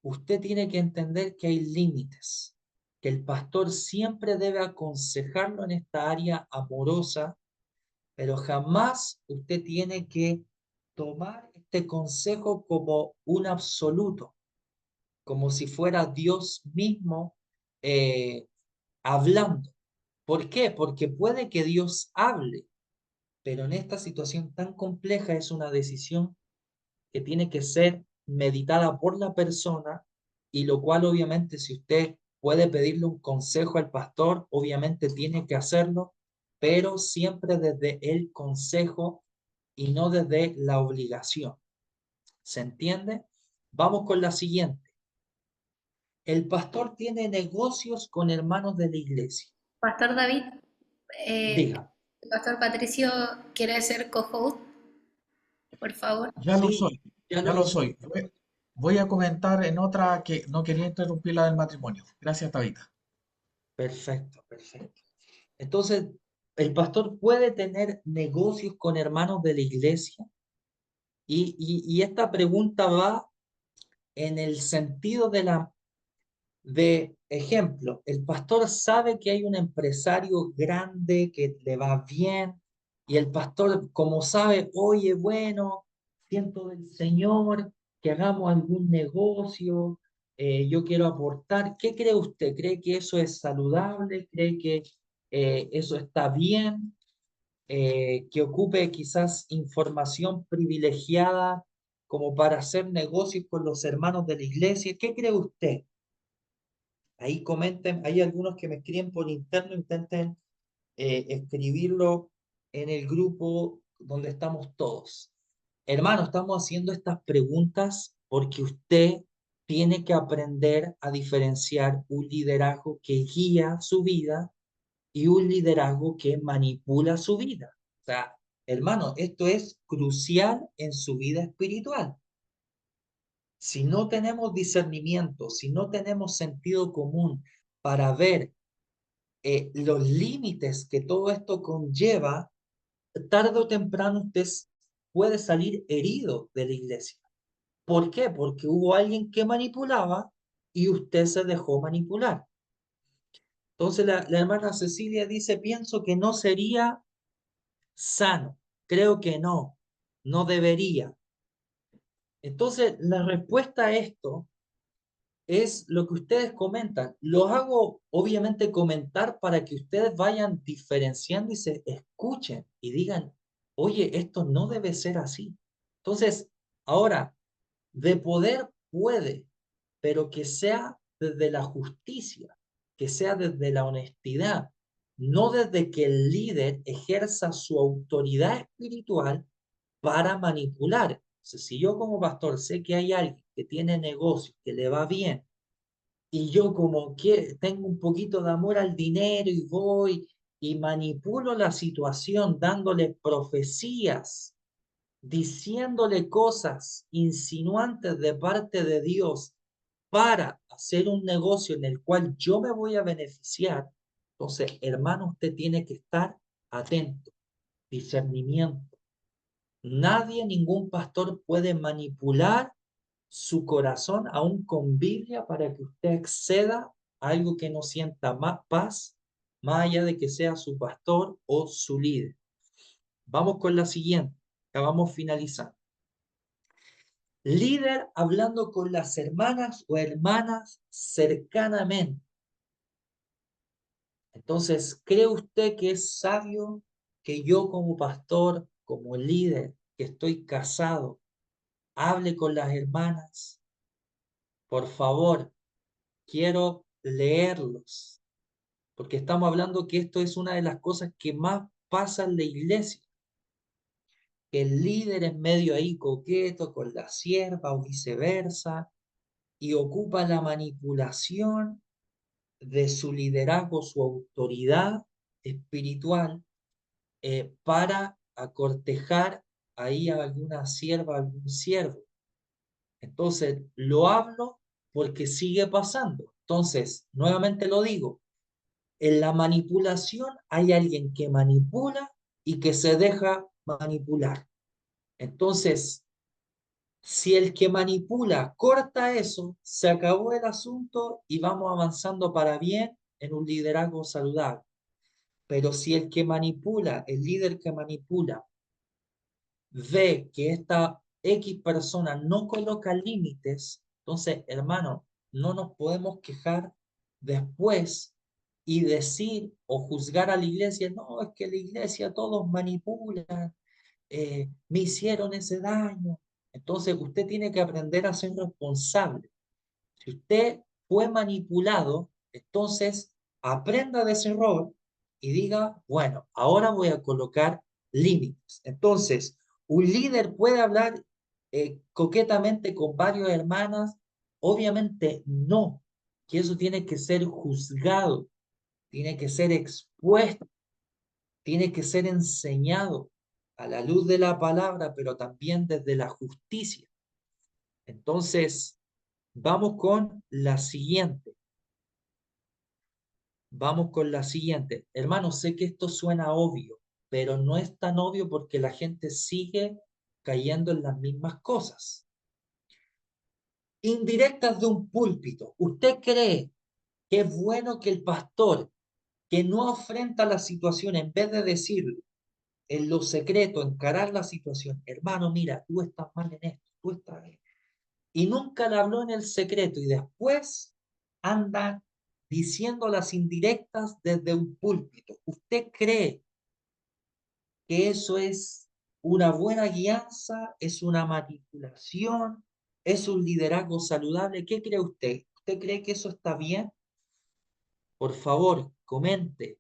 usted tiene que entender que hay límites, que el pastor siempre debe aconsejarlo en esta área amorosa, pero jamás usted tiene que tomar este consejo como un absoluto, como si fuera Dios mismo eh, hablando. ¿Por qué? Porque puede que Dios hable, pero en esta situación tan compleja es una decisión que tiene que ser meditada por la persona y lo cual obviamente si usted puede pedirle un consejo al pastor, obviamente tiene que hacerlo, pero siempre desde el consejo y no desde la obligación. ¿Se entiende? Vamos con la siguiente. El pastor tiene negocios con hermanos de la iglesia. Pastor David, eh, Diga, Pastor Patricio quiere ser co-host, por favor. Ya lo sí, soy, ya ya lo lo hizo. soy. Voy a comentar en otra que no quería interrumpir la del matrimonio. Gracias, Tabita. Perfecto, perfecto. Entonces, el pastor puede tener negocios con hermanos de la iglesia y esta pregunta va en el sentido de ejemplo. El pastor sabe que hay un empresario grande que le va bien Y el pastor, como sabe, oye, bueno, siento del Señor que hagamos algún negocio, yo quiero aportar. ¿Qué cree usted? ¿Cree que eso es saludable? ¿Cree que eso está bien? Que ocupe quizás información privilegiada como para hacer negocios con los hermanos de la iglesia. ¿Qué cree usted? Ahí comenten, hay algunos que me escriben por interno, intenten escribirlo en el grupo donde estamos todos. Hermano, estamos haciendo estas preguntas porque usted tiene que aprender a diferenciar un liderazgo que guía su vida y un liderazgo que manipula su vida. O sea, hermano, esto es crucial en su vida espiritual. Si no tenemos discernimiento, si no tenemos sentido común para ver los límites que todo esto conlleva, tarde o temprano usted puede salir herido de la iglesia. ¿Por qué? Porque hubo alguien que manipulaba y usted se dejó manipular. Entonces la hermana Cecilia dice, pienso que no sería sano. Creo que no, no debería. Entonces, la respuesta a esto es lo que ustedes comentan. Los hago, obviamente, comentar para que ustedes vayan diferenciando y se escuchen y digan, oye, esto no debe ser así. Entonces, ahora, de poder puede, pero que sea desde la justicia, que sea desde la honestidad, no desde que el líder ejerza su autoridad espiritual para manipular. Entonces, si yo como pastor sé que hay alguien que tiene negocio, que le va bien, y yo como que tengo un poquito de amor al dinero y voy y manipulo la situación dándole profecías, diciéndole cosas insinuantes de parte de Dios para hacer un negocio en el cual yo me voy a beneficiar, entonces, hermano, usted tiene que estar atento, discernimiento. Nadie, ningún pastor puede manipular su corazón aún con Biblia para que usted acceda a algo que no sienta más paz, más allá de que sea su pastor o su líder. Vamos con la siguiente, ya vamos finalizando. Líder hablando con las hermanas o hermanas cercanamente. Entonces, ¿cree usted que es sabio que yo como pastor, como líder, que estoy casado, hable con las hermanas? Por favor, quiero leerlos, porque estamos hablando que esto es una de las cosas que más pasa en la iglesia. El líder es medio ahí coqueto con la sierva o viceversa y ocupa la manipulación de su liderazgo, su autoridad espiritual para acortejar ahí a alguna sierva, algún siervo. Entonces, lo hablo porque sigue pasando. Entonces, nuevamente lo digo, en la manipulación hay alguien que manipula y que se deja manipular. Entonces, si el que manipula corta eso, se acabó el asunto y vamos avanzando para bien en un liderazgo saludable. Pero si el que manipula, el líder que manipula, ve que esta X persona no coloca límites, entonces, hermano, no nos podemos quejar después y decir o juzgar a la iglesia, no, es que la iglesia todos manipulan, me hicieron ese daño. Entonces, usted tiene que aprender a ser responsable. Si usted fue manipulado, entonces aprenda de ese error y diga, bueno, ahora voy a colocar límites. Entonces, un líder puede hablar coquetamente con varias hermanas, obviamente no, que eso tiene que ser juzgado, tiene que ser expuesto, tiene que ser enseñado a la luz de la palabra, pero también desde la justicia. Entonces, vamos con la siguiente. Vamos con la siguiente. Hermano, sé que esto suena obvio, pero no es tan obvio porque la gente sigue cayendo en las mismas cosas. Indirectas de un púlpito. ¿Usted cree que es bueno que el pastor que no afrenta la situación, en vez de decirle, en lo secreto, encarar la situación. Hermano, mira, tú estás mal en esto, tú estás bien. Y nunca le habló en el secreto y después anda diciendo las indirectas desde un púlpito. ¿Usted cree que eso es una buena guianza? ¿Es una manipulación? ¿Es un liderazgo saludable? ¿Qué cree usted? ¿Usted cree que eso está bien? Por favor, comente.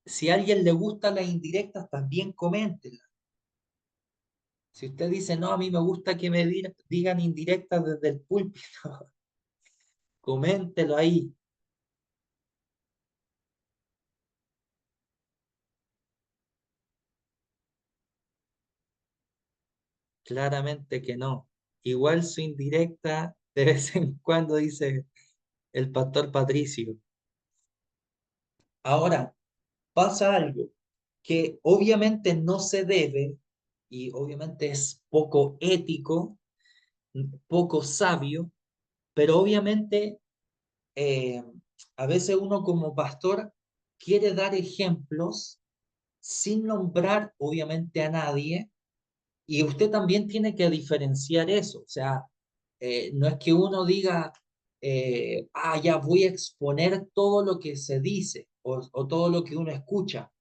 Si a alguien le gustan las indirectas, también coméntela. Si usted dice, no, a mí me gusta que me digan indirectas desde el púlpito, coméntelo ahí. Claramente que no. Igual su indirecta de vez en cuando dice el pastor Patricio. Ahora, pasa algo que obviamente no se debe y obviamente es poco ético, poco sabio, pero obviamente eh, a veces uno como pastor quiere dar ejemplos sin nombrar obviamente a nadie, y usted también tiene que diferenciar eso. O sea, no es que uno diga, ya voy a exponer todo lo que se dice o todo lo que uno escucha,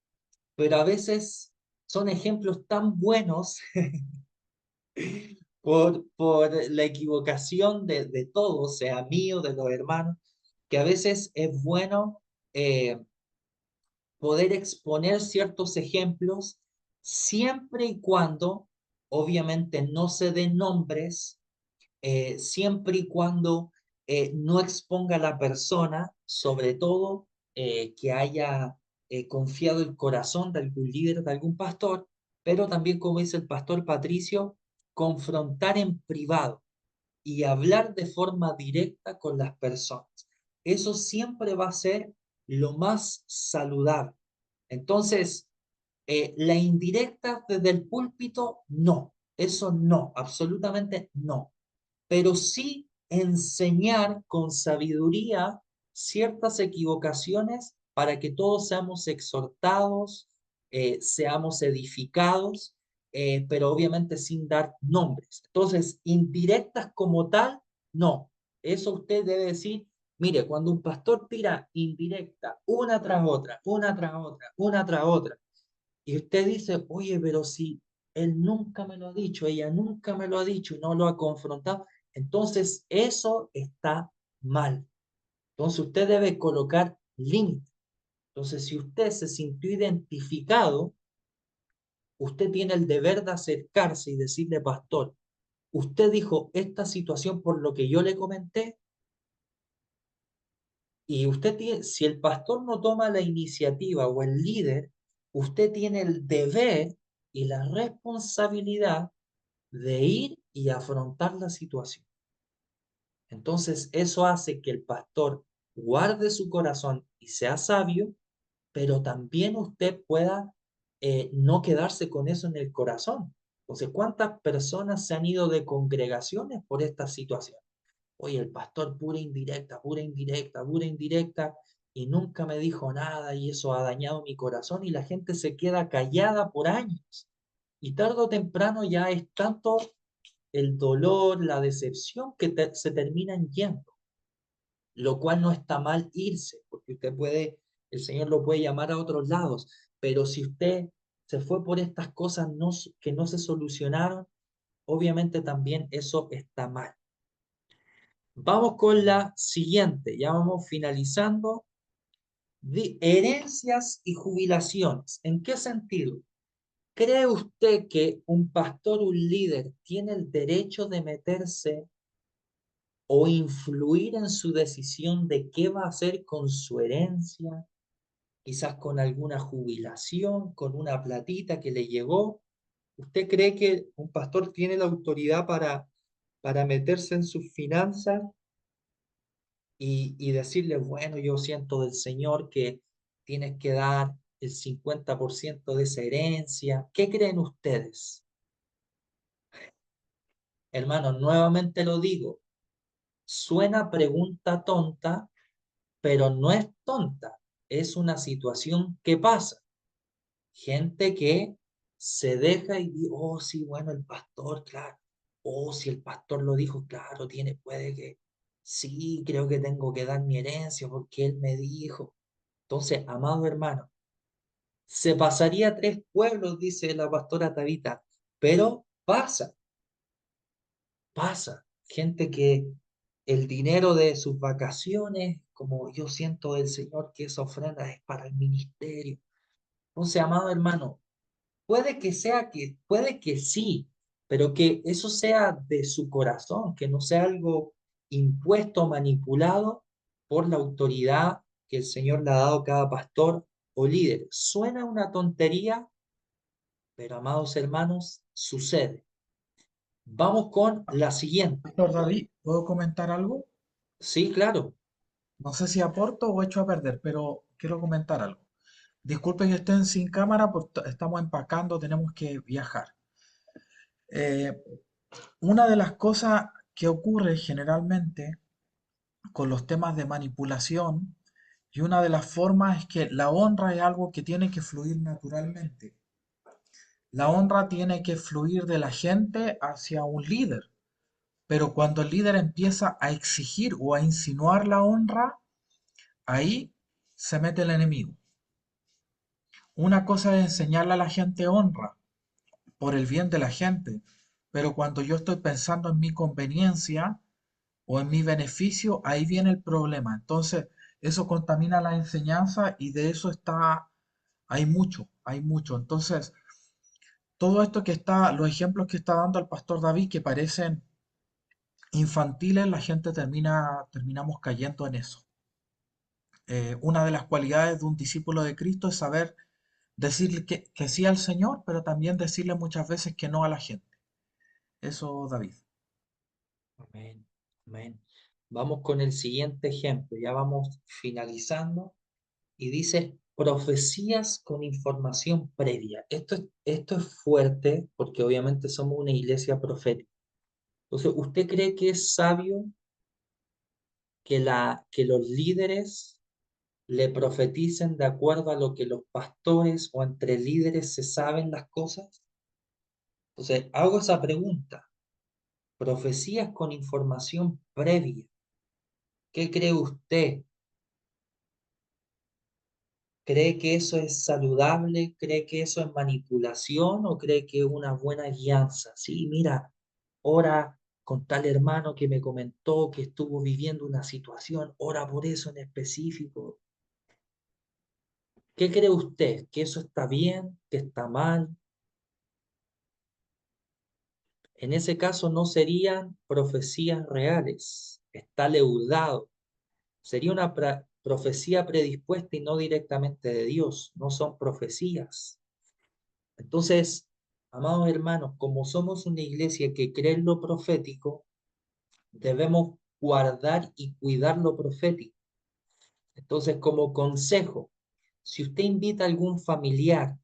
pero a veces son ejemplos tan buenos por la equivocación de todos, sea mío, de los hermanos, que a veces es bueno eh, poder exponer ciertos ejemplos siempre y cuando, obviamente, no se den nombres, siempre y cuando no exponga a la persona, sobre todo que haya confiado el corazón de algún líder, de algún pastor, pero también, como dice el pastor Patricio, confrontar en privado y hablar de forma directa con las personas. Eso siempre va a ser lo más saludable. Entonces, la indirecta desde el púlpito, no, eso no, absolutamente no, pero sí enseñar con sabiduría ciertas equivocaciones para que todos seamos exhortados, seamos edificados, pero obviamente sin dar nombres. Entonces, indirectas como tal, no. Eso usted debe decir, mire, cuando un pastor tira indirecta una tras otra, una tras otra, una tras otra, y usted dice, oye, pero si él nunca me lo ha dicho, ella nunca me lo ha dicho y no lo ha confrontado, entonces eso está mal. Entonces usted debe colocar límites. Entonces, si usted se sintió identificado, usted tiene el deber de acercarse y decirle, pastor, usted dijo esta situación por lo que yo le comenté, y usted tiene, si el pastor no toma la iniciativa o el líder, usted tiene el deber y la responsabilidad de ir y afrontar la situación. Entonces, eso hace que el pastor guarde su corazón y sea sabio, pero también usted pueda no quedarse con eso en el corazón. Entonces, ¿cuántas personas se han ido de congregaciones por esta situación? Oye, el pastor pura indirecta, pura indirecta, pura indirecta, y nunca me dijo nada y eso ha dañado mi corazón y la gente se queda callada por años. Y tarde o temprano ya es tanto el dolor, la decepción que se terminan yendo, lo cual no está mal irse, porque usted puede, el Señor lo puede llamar a otros lados, pero si usted se fue por estas cosas que no se solucionaron, obviamente también eso está mal. Vamos con la siguiente, ya vamos finalizando. Herencias y jubilaciones. ¿En qué sentido? ¿Cree usted que un pastor, un líder, tiene el derecho de meterse o influir en su decisión de qué va a hacer con su herencia, quizás con alguna jubilación, con una platita que le llegó? ¿Usted cree que un pastor tiene la autoridad para meterse en sus finanzas y decirle, bueno, yo siento del Señor que tienes que dar el 50% de esa herencia? ¿Qué creen ustedes? Hermanos, nuevamente lo digo, suena pregunta tonta, pero no es tonta. es una situación que pasa. Gente que se deja y dice, oh, sí, bueno, el pastor, claro. Oh, si el pastor lo dijo, claro, puede que, sí, creo que tengo que dar mi herencia porque él me dijo. Entonces, amado hermano, se pasaría 3 pueblos, dice la pastora Tabita, pero pasa. Gente que el dinero de sus vacaciones, como yo siento del Señor que esa ofrenda es para el ministerio. Entonces, amado hermano, puede que sí, pero que eso sea de su corazón, que no sea algo impuesto, manipulado por la autoridad que el Señor le ha dado a cada pastor o líder. Suena una tontería, pero amados hermanos, sucede. Vamos con la siguiente. Pastor David, ¿puedo comentar algo? Sí, claro. No sé si aporto o echo a perder, pero quiero comentar algo. Disculpen que estén sin cámara porque estamos empacando, tenemos que viajar. Eh, una de las cosas que ocurre generalmente con los temas de manipulación y una de las formas es que la honra es algo que tiene que fluir naturalmente. La honra tiene que fluir de la gente hacia un líder, pero cuando el líder empieza a exigir o a insinuar la honra, ahí se mete el enemigo. Una cosa es enseñarle a la gente honra por el bien de la gente, pero cuando yo estoy pensando en mi conveniencia o en mi beneficio, ahí viene el problema. Entonces, eso contamina la enseñanza y de eso hay mucho, hay mucho. Entonces, todo esto que está, los ejemplos que está dando el pastor David que parecen infantiles, la gente terminamos cayendo en eso. Una de las cualidades de un discípulo de Cristo es saber decirle que sí al Señor, pero también decirle muchas veces que no a la gente. Eso, David. Amén. Amén. Vamos con el siguiente ejemplo. Ya vamos finalizando. Y dice profecías con información previa. Esto es fuerte porque obviamente somos una iglesia profética. Entonces, ¿usted cree que es sabio que los líderes le profeticen de acuerdo a lo que los pastores o entre líderes se saben las cosas? Entonces, hago esa pregunta. Profecías con información previa. ¿Qué cree usted? ¿Cree que eso es saludable? ¿Cree que eso es manipulación o cree que es una buena guianza? Sí, mira, ora con tal hermano que me comentó que estuvo viviendo una situación, ora por eso en específico. ¿Qué cree usted? ¿Que eso está bien? ¿Que está mal? En ese caso no serían profecías reales, está leudado. Sería una profecía predispuesta y no directamente de Dios, no son profecías. Entonces, amados hermanos, como somos una iglesia que cree en lo profético, debemos guardar y cuidar lo profético. Entonces, como consejo, si usted invita a algún familiar,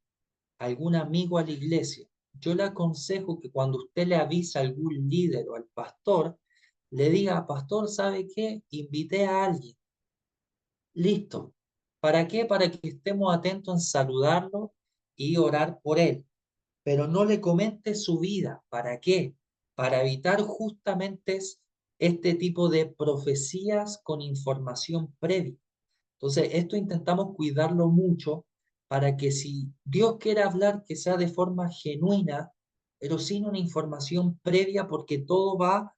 algún amigo a la iglesia, yo le aconsejo que cuando usted le avisa a algún líder o al pastor, le diga, pastor, ¿sabe qué? Invité a alguien. Listo. ¿Para qué? Para que estemos atentos en saludarlo y orar por él. Pero no le comente su vida. ¿Para qué? Para evitar justamente este tipo de profecías con información previa. Entonces, esto intentamos cuidarlo mucho para que si Dios quiere hablar, que sea de forma genuina, pero sin una información previa, porque todo va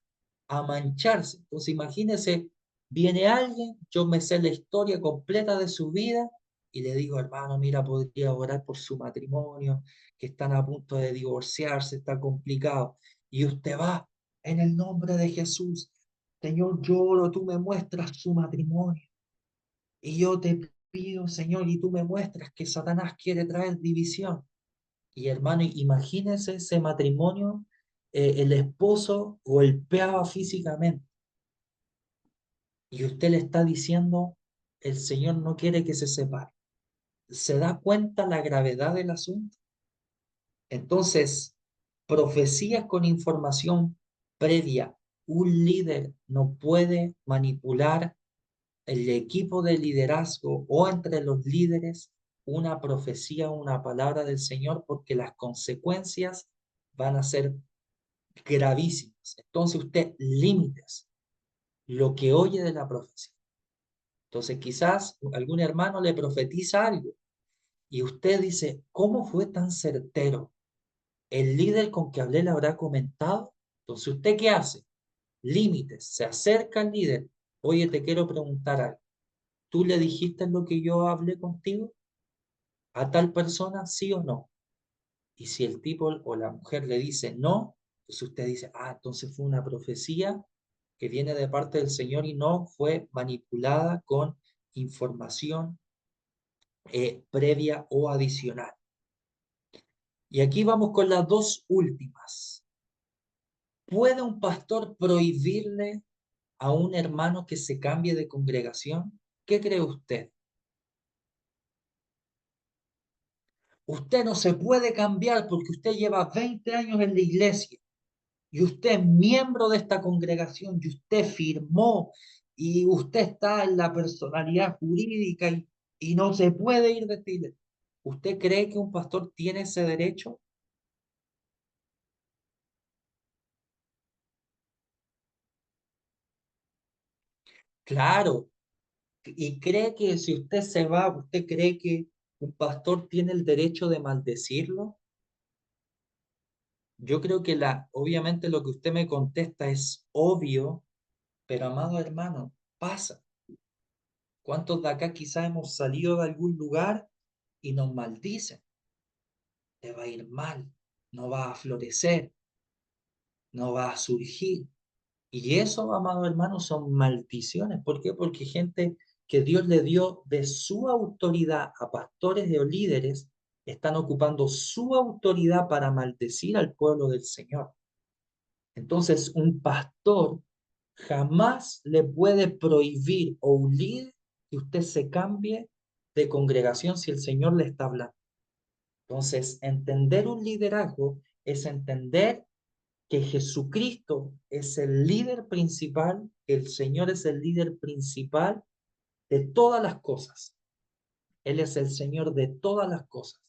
a mancharse. Entonces, imagínese, viene alguien, yo me sé la historia completa de su vida y le digo, hermano, mira, podría orar por su matrimonio, que están a punto de divorciarse, está complicado. Y usted va, en el nombre de Jesús, Señor, lloro, tú me muestras su matrimonio. Y yo te pido, Señor, y tú me muestras que Satanás quiere traer división. Y hermano, imagínese ese matrimonio, el esposo golpeaba físicamente y usted le está diciendo, el Señor no quiere que se separe. ¿Se da cuenta la gravedad del asunto? Entonces, profecías con información previa. Un líder no puede manipular el equipo de liderazgo o entre los líderes una profecía, una palabra del Señor, porque las consecuencias van a ser gravísimas. Entonces usted límites lo que oye de la profecía. Entonces quizás algún hermano le profetiza algo y usted dice, ¿cómo fue tan certero? ¿El líder con que hablé le habrá comentado? Entonces, ¿usted qué hace? Límites, se acerca al líder. Oye, te quiero preguntar algo. ¿Tú le dijiste lo que yo hablé contigo a tal persona, sí o no? Y si el tipo o la mujer le dice no, entonces usted dice, entonces fue una profecía que viene de parte del Señor y no fue manipulada con información previa o adicional. Y aquí vamos con las dos últimas. ¿Puede un pastor prohibirle a un hermano que se cambie de congregación? ¿Qué cree usted? Usted no se puede cambiar porque usted lleva 20 años en la iglesia y usted es miembro de esta congregación y usted firmó y usted está en la personalidad jurídica y no se puede ir de esta iglesia. ¿Usted cree que un pastor tiene ese derecho? Claro. ¿Y cree que si usted se va, usted cree que un pastor tiene el derecho de maldecirlo? Yo creo que obviamente lo que usted me contesta es obvio, pero amado hermano, pasa. ¿Cuántos de acá quizás hemos salido de algún lugar y nos maldicen? Te va a ir mal, no va a florecer, no va a surgir. Y eso, amado hermano, son maldiciones. ¿Por qué? Porque gente que Dios le dio de su autoridad a pastores o líderes, están ocupando su autoridad para maldecir al pueblo del Señor. Entonces, un pastor jamás le puede prohibir o un líder que usted se cambie de congregación si el Señor le está hablando. Entonces, entender un liderazgo es entender que Jesucristo es el líder principal, que el Señor es el líder principal de todas las cosas. Él es el Señor de todas las cosas.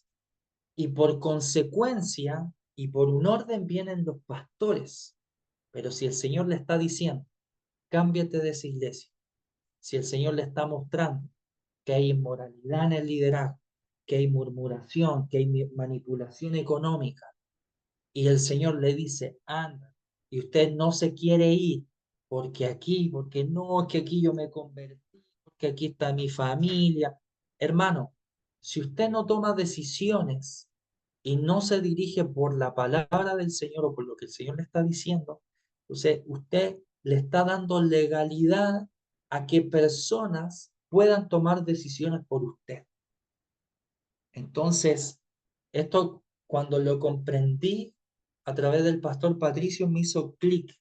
Y por consecuencia y por un orden vienen los pastores. Pero si el Señor le está diciendo, cámbiate de esa iglesia, si el Señor le está mostrando que hay inmoralidad en el liderazgo, que hay murmuración, que hay manipulación económica, y el Señor le dice, anda, y usted no se quiere ir, porque no, es que aquí yo me convertí, porque aquí está mi familia. Hermano, si usted no toma decisiones y no se dirige por la palabra del Señor o por lo que el Señor le está diciendo, entonces usted le está dando legalidad a que personas puedan tomar decisiones por usted. Entonces, esto cuando lo comprendí a través del pastor Patricio me hizo clic.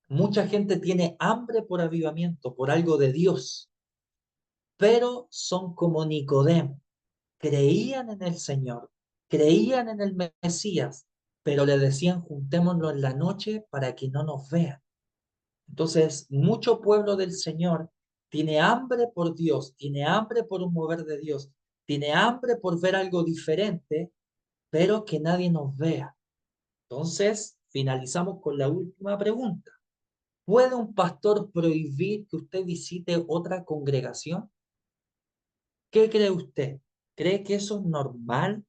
Mucha gente tiene hambre por avivamiento, por algo de Dios, pero son como Nicodemo. Creían en el Señor, creían en el Mesías, pero le decían juntémonos en la noche para que no nos vean. Entonces, mucho pueblo del Señor tiene hambre por Dios, tiene hambre por un mover de Dios, tiene hambre por ver algo diferente, pero que nadie nos vea. Entonces, finalizamos con la última pregunta. ¿Puede un pastor prohibir que usted visite otra congregación? ¿Qué cree usted? ¿Cree que eso es normal?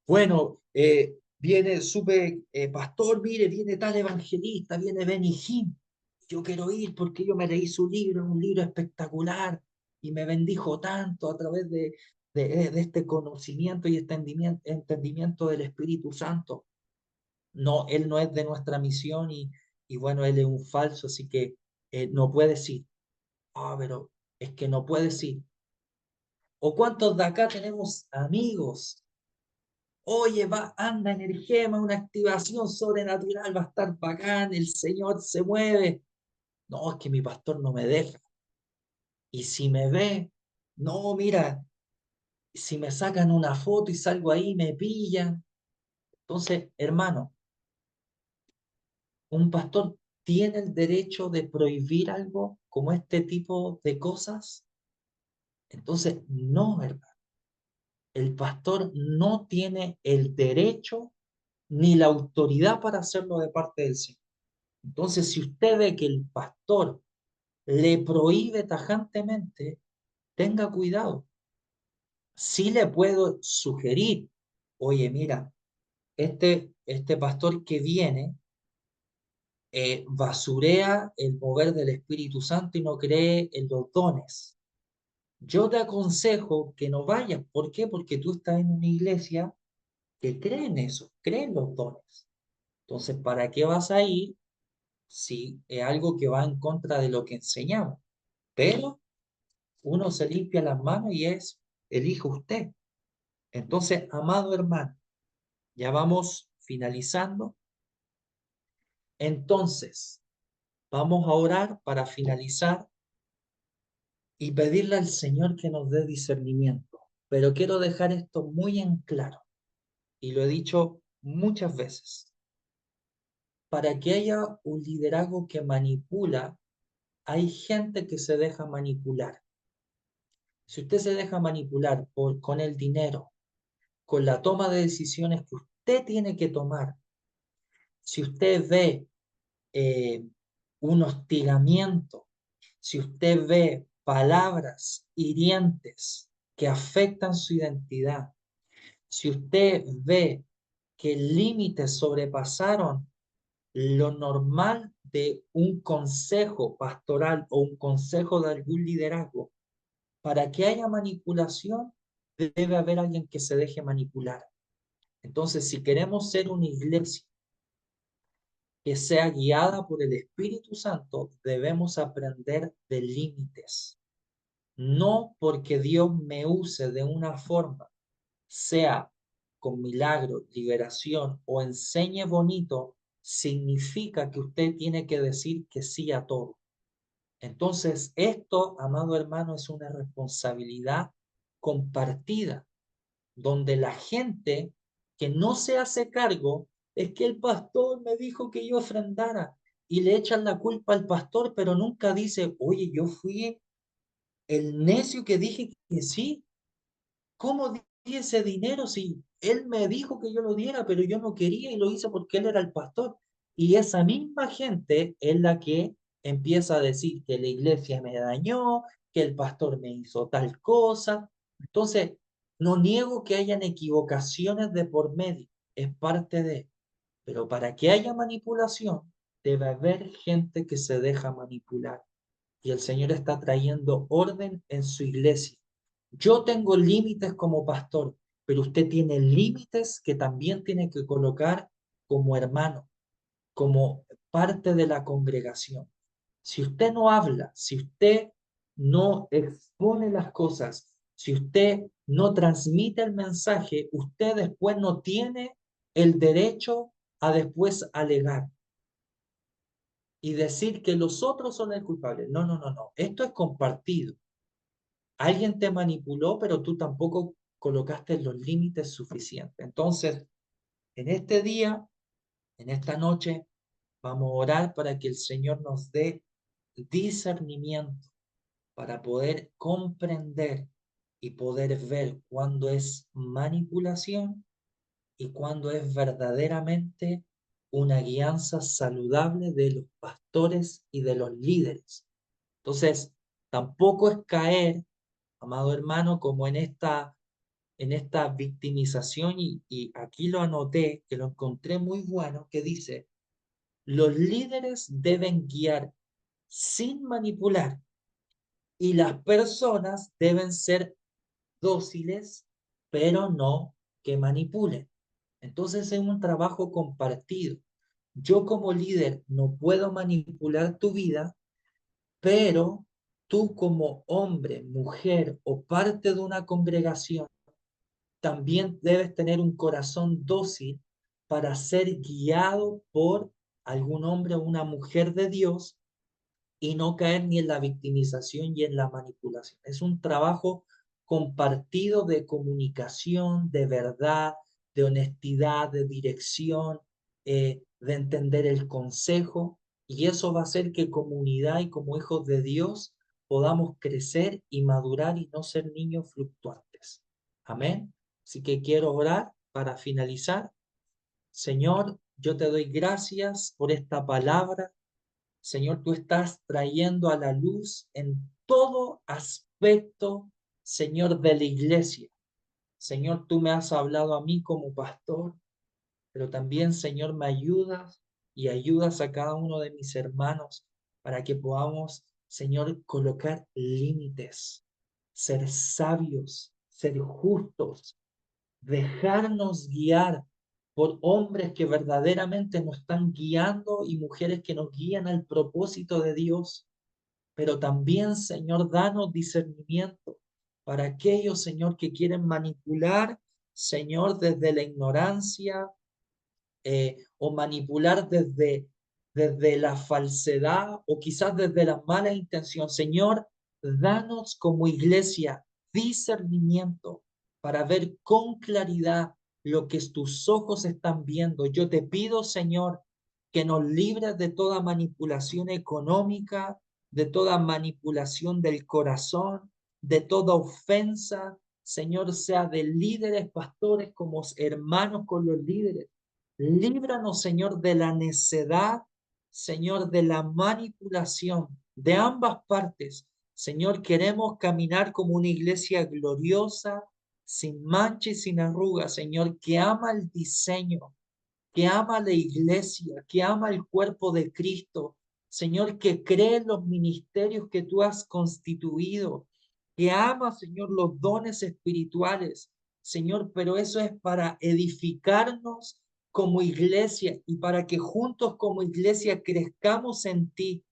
Bueno, pastor, mire, viene tal evangelista, viene Benny Hinn. Yo quiero ir porque yo me leí su libro, es un libro espectacular y me bendijo tanto a través de este conocimiento y entendimiento del Espíritu Santo. No, él no es de nuestra misión y bueno, él es un falso, así que no puede decir, pero es que no puede decir. ¿O cuántos de acá tenemos amigos? Oye, anda energema, una activación sobrenatural, va a estar bacán, el Señor se mueve. No, es que mi pastor no me deja. Y si me ve, no, mira, si me sacan una foto y salgo ahí, me pillan. Entonces, hermano, un pastor tiene el derecho de prohibir algo como este tipo de cosas? Entonces, no, hermano. El pastor no tiene el derecho ni la autoridad para hacerlo de parte del Señor. Entonces, si usted ve que el pastor le prohíbe tajantemente, tenga cuidado. Sí le puedo sugerir, oye, mira, este pastor que viene basurea el mover del Espíritu Santo y no cree en los dones. Yo te aconsejo que no vayas. ¿Por qué? Porque tú estás en una iglesia que cree en eso, cree en los dones. Entonces, ¿para qué vas a ir si es algo que va en contra de lo que enseñamos? Pero uno se limpia las manos y elige usted. Entonces, amado hermano, ya vamos finalizando. Entonces, vamos a orar para finalizar y pedirle al Señor que nos dé discernimiento. Pero quiero dejar esto muy en claro, y lo he dicho muchas veces. Para que haya un liderazgo que manipula, hay gente que se deja manipular. Si usted se deja manipular con el dinero, con la toma de decisiones que usted tiene que tomar, si usted ve un hostigamiento, si usted ve palabras hirientes que afectan su identidad, si usted ve que límites sobrepasaron lo normal de un consejo pastoral o un consejo de algún liderazgo, para que haya manipulación, debe haber alguien que se deje manipular. Entonces, si queremos ser una iglesia que sea guiada por el Espíritu Santo, debemos aprender de límites. No porque Dios me use de una forma, sea con milagro, liberación o enseñe bonito, significa que usted tiene que decir que sí a todo. Entonces, esto, amado hermano, es una responsabilidad compartida, donde la gente que no se hace cargo es que el pastor me dijo que yo ofrendara y le echan la culpa al pastor, pero nunca dice, oye, yo fui el necio que dije que sí. ¿Cómo di ese dinero si él me dijo que yo lo diera, pero yo no quería y lo hice porque él era el pastor? Y esa misma gente es la que empieza a decir que la iglesia me dañó, que el pastor me hizo tal cosa. Entonces, no niego que hayan equivocaciones de por medio, es parte de, pero para que haya manipulación, debe haber gente que se deja manipular. Y el Señor está trayendo orden en su iglesia. Yo tengo límites como pastor, pero usted tiene límites que también tiene que colocar como hermano, como parte de la congregación. Si usted no habla, si usted no expone las cosas, si usted no transmite el mensaje, usted después no tiene el derecho a después alegar y decir que los otros son el culpable. No, no, no, no. Esto es compartido. Alguien te manipuló, pero tú tampoco colocaste los límites suficientes. Entonces, en este día, en esta noche, vamos a orar para que el Señor nos dé discernimiento para poder comprender y poder ver cuándo es manipulación y cuándo es verdaderamente una guianza saludable de los pastores y de los líderes. Entonces, tampoco es caer, amado hermano, como en esta victimización, y aquí lo anoté, que lo encontré muy bueno, que dice, los líderes deben guiar sin manipular y las personas deben ser dóciles, pero no que manipulen. Entonces es un trabajo compartido. Yo como líder no puedo manipular tu vida, pero tú como hombre, mujer o parte de una congregación, también debes tener un corazón dócil para ser guiado por algún hombre o una mujer de Dios y no caer ni en la victimización y en la manipulación. Es un trabajo compartido de comunicación, de verdad, de honestidad, de dirección, de entender el consejo. Y eso va a hacer que como unidad y como hijos de Dios podamos crecer y madurar y no ser niños fluctuantes. Amén. Así que quiero orar para finalizar. Señor, yo te doy gracias por esta palabra. Señor, tú estás trayendo a la luz en todo aspecto, Señor, de la iglesia. Señor, tú me has hablado a mí como pastor, pero también, Señor, me ayudas y ayudas a cada uno de mis hermanos para que podamos, Señor, colocar límites, ser sabios, ser justos, dejarnos guiar por hombres que verdaderamente nos están guiando y mujeres que nos guían al propósito de Dios. Pero también, Señor, danos discernimiento para aquellos, Señor, que quieren manipular, Señor, desde la ignorancia, o manipular desde la falsedad o quizás desde la mala intención. Señor, danos como iglesia discernimiento para ver con claridad lo que tus ojos están viendo. Yo te pido, Señor, que nos libres de toda manipulación económica, de toda manipulación del corazón, de toda ofensa, Señor, sea de líderes, pastores, como hermanos con los líderes. Líbranos, Señor, de la necedad, Señor, de la manipulación de ambas partes. Señor, queremos caminar como una iglesia gloriosa, sin mancha y sin arruga, Señor, que ama el diseño, que ama la iglesia, que ama el cuerpo de Cristo, Señor, que cree en los ministerios que tú has constituido, que ama, Señor, los dones espirituales, Señor, pero eso es para edificarnos como iglesia y para que juntos como iglesia crezcamos en ti.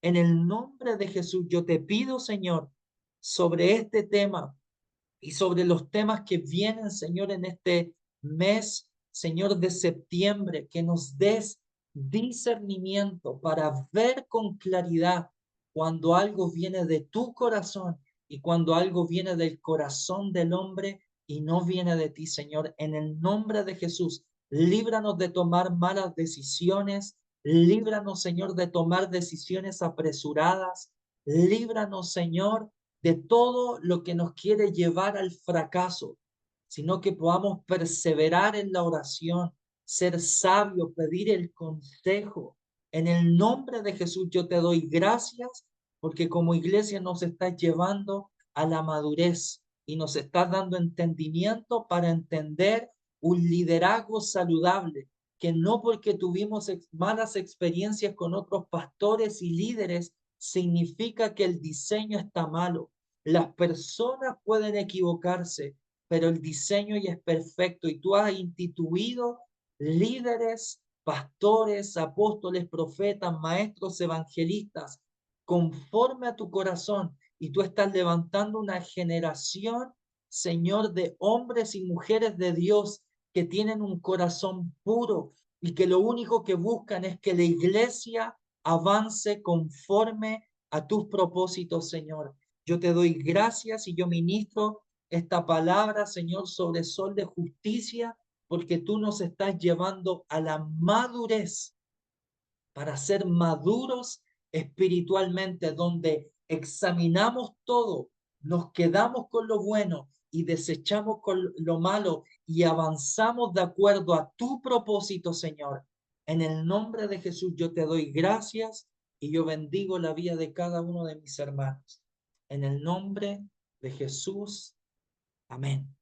En el nombre de Jesús, yo te pido, Señor, sobre este tema y sobre los temas que vienen, Señor, en este mes, Señor, de septiembre, que nos des discernimiento para ver con claridad cuando algo viene de tu corazón y cuando algo viene del corazón del hombre y no viene de ti, Señor. En el nombre de Jesús, líbranos de tomar malas decisiones, líbranos, Señor, de tomar decisiones apresuradas, líbranos, Señor, de todo lo que nos quiere llevar al fracaso, sino que podamos perseverar en la oración, ser sabios, pedir el consejo. En el nombre de Jesús yo te doy gracias porque como iglesia nos estás llevando a la madurez y nos estás dando entendimiento para entender un liderazgo saludable, que no porque tuvimos malas experiencias con otros pastores y líderes significa que el diseño está malo. Las personas pueden equivocarse, pero el diseño ya es perfecto y tú has instituido líderes, pastores, apóstoles, profetas, maestros, evangelistas, conforme a tu corazón. Y tú estás levantando una generación, Señor, de hombres y mujeres de Dios que tienen un corazón puro y que lo único que buscan es que la iglesia avance conforme a tus propósitos, Señor. Yo te doy gracias y yo ministro esta palabra, Señor, sobre sol de justicia, porque tú nos estás llevando a la madurez para ser maduros espiritualmente, donde examinamos todo, nos quedamos con lo bueno y desechamos con lo malo y avanzamos de acuerdo a tu propósito, Señor. En el nombre de Jesús yo te doy gracias y yo bendigo la vida de cada uno de mis hermanos. En el nombre de Jesús. Amén.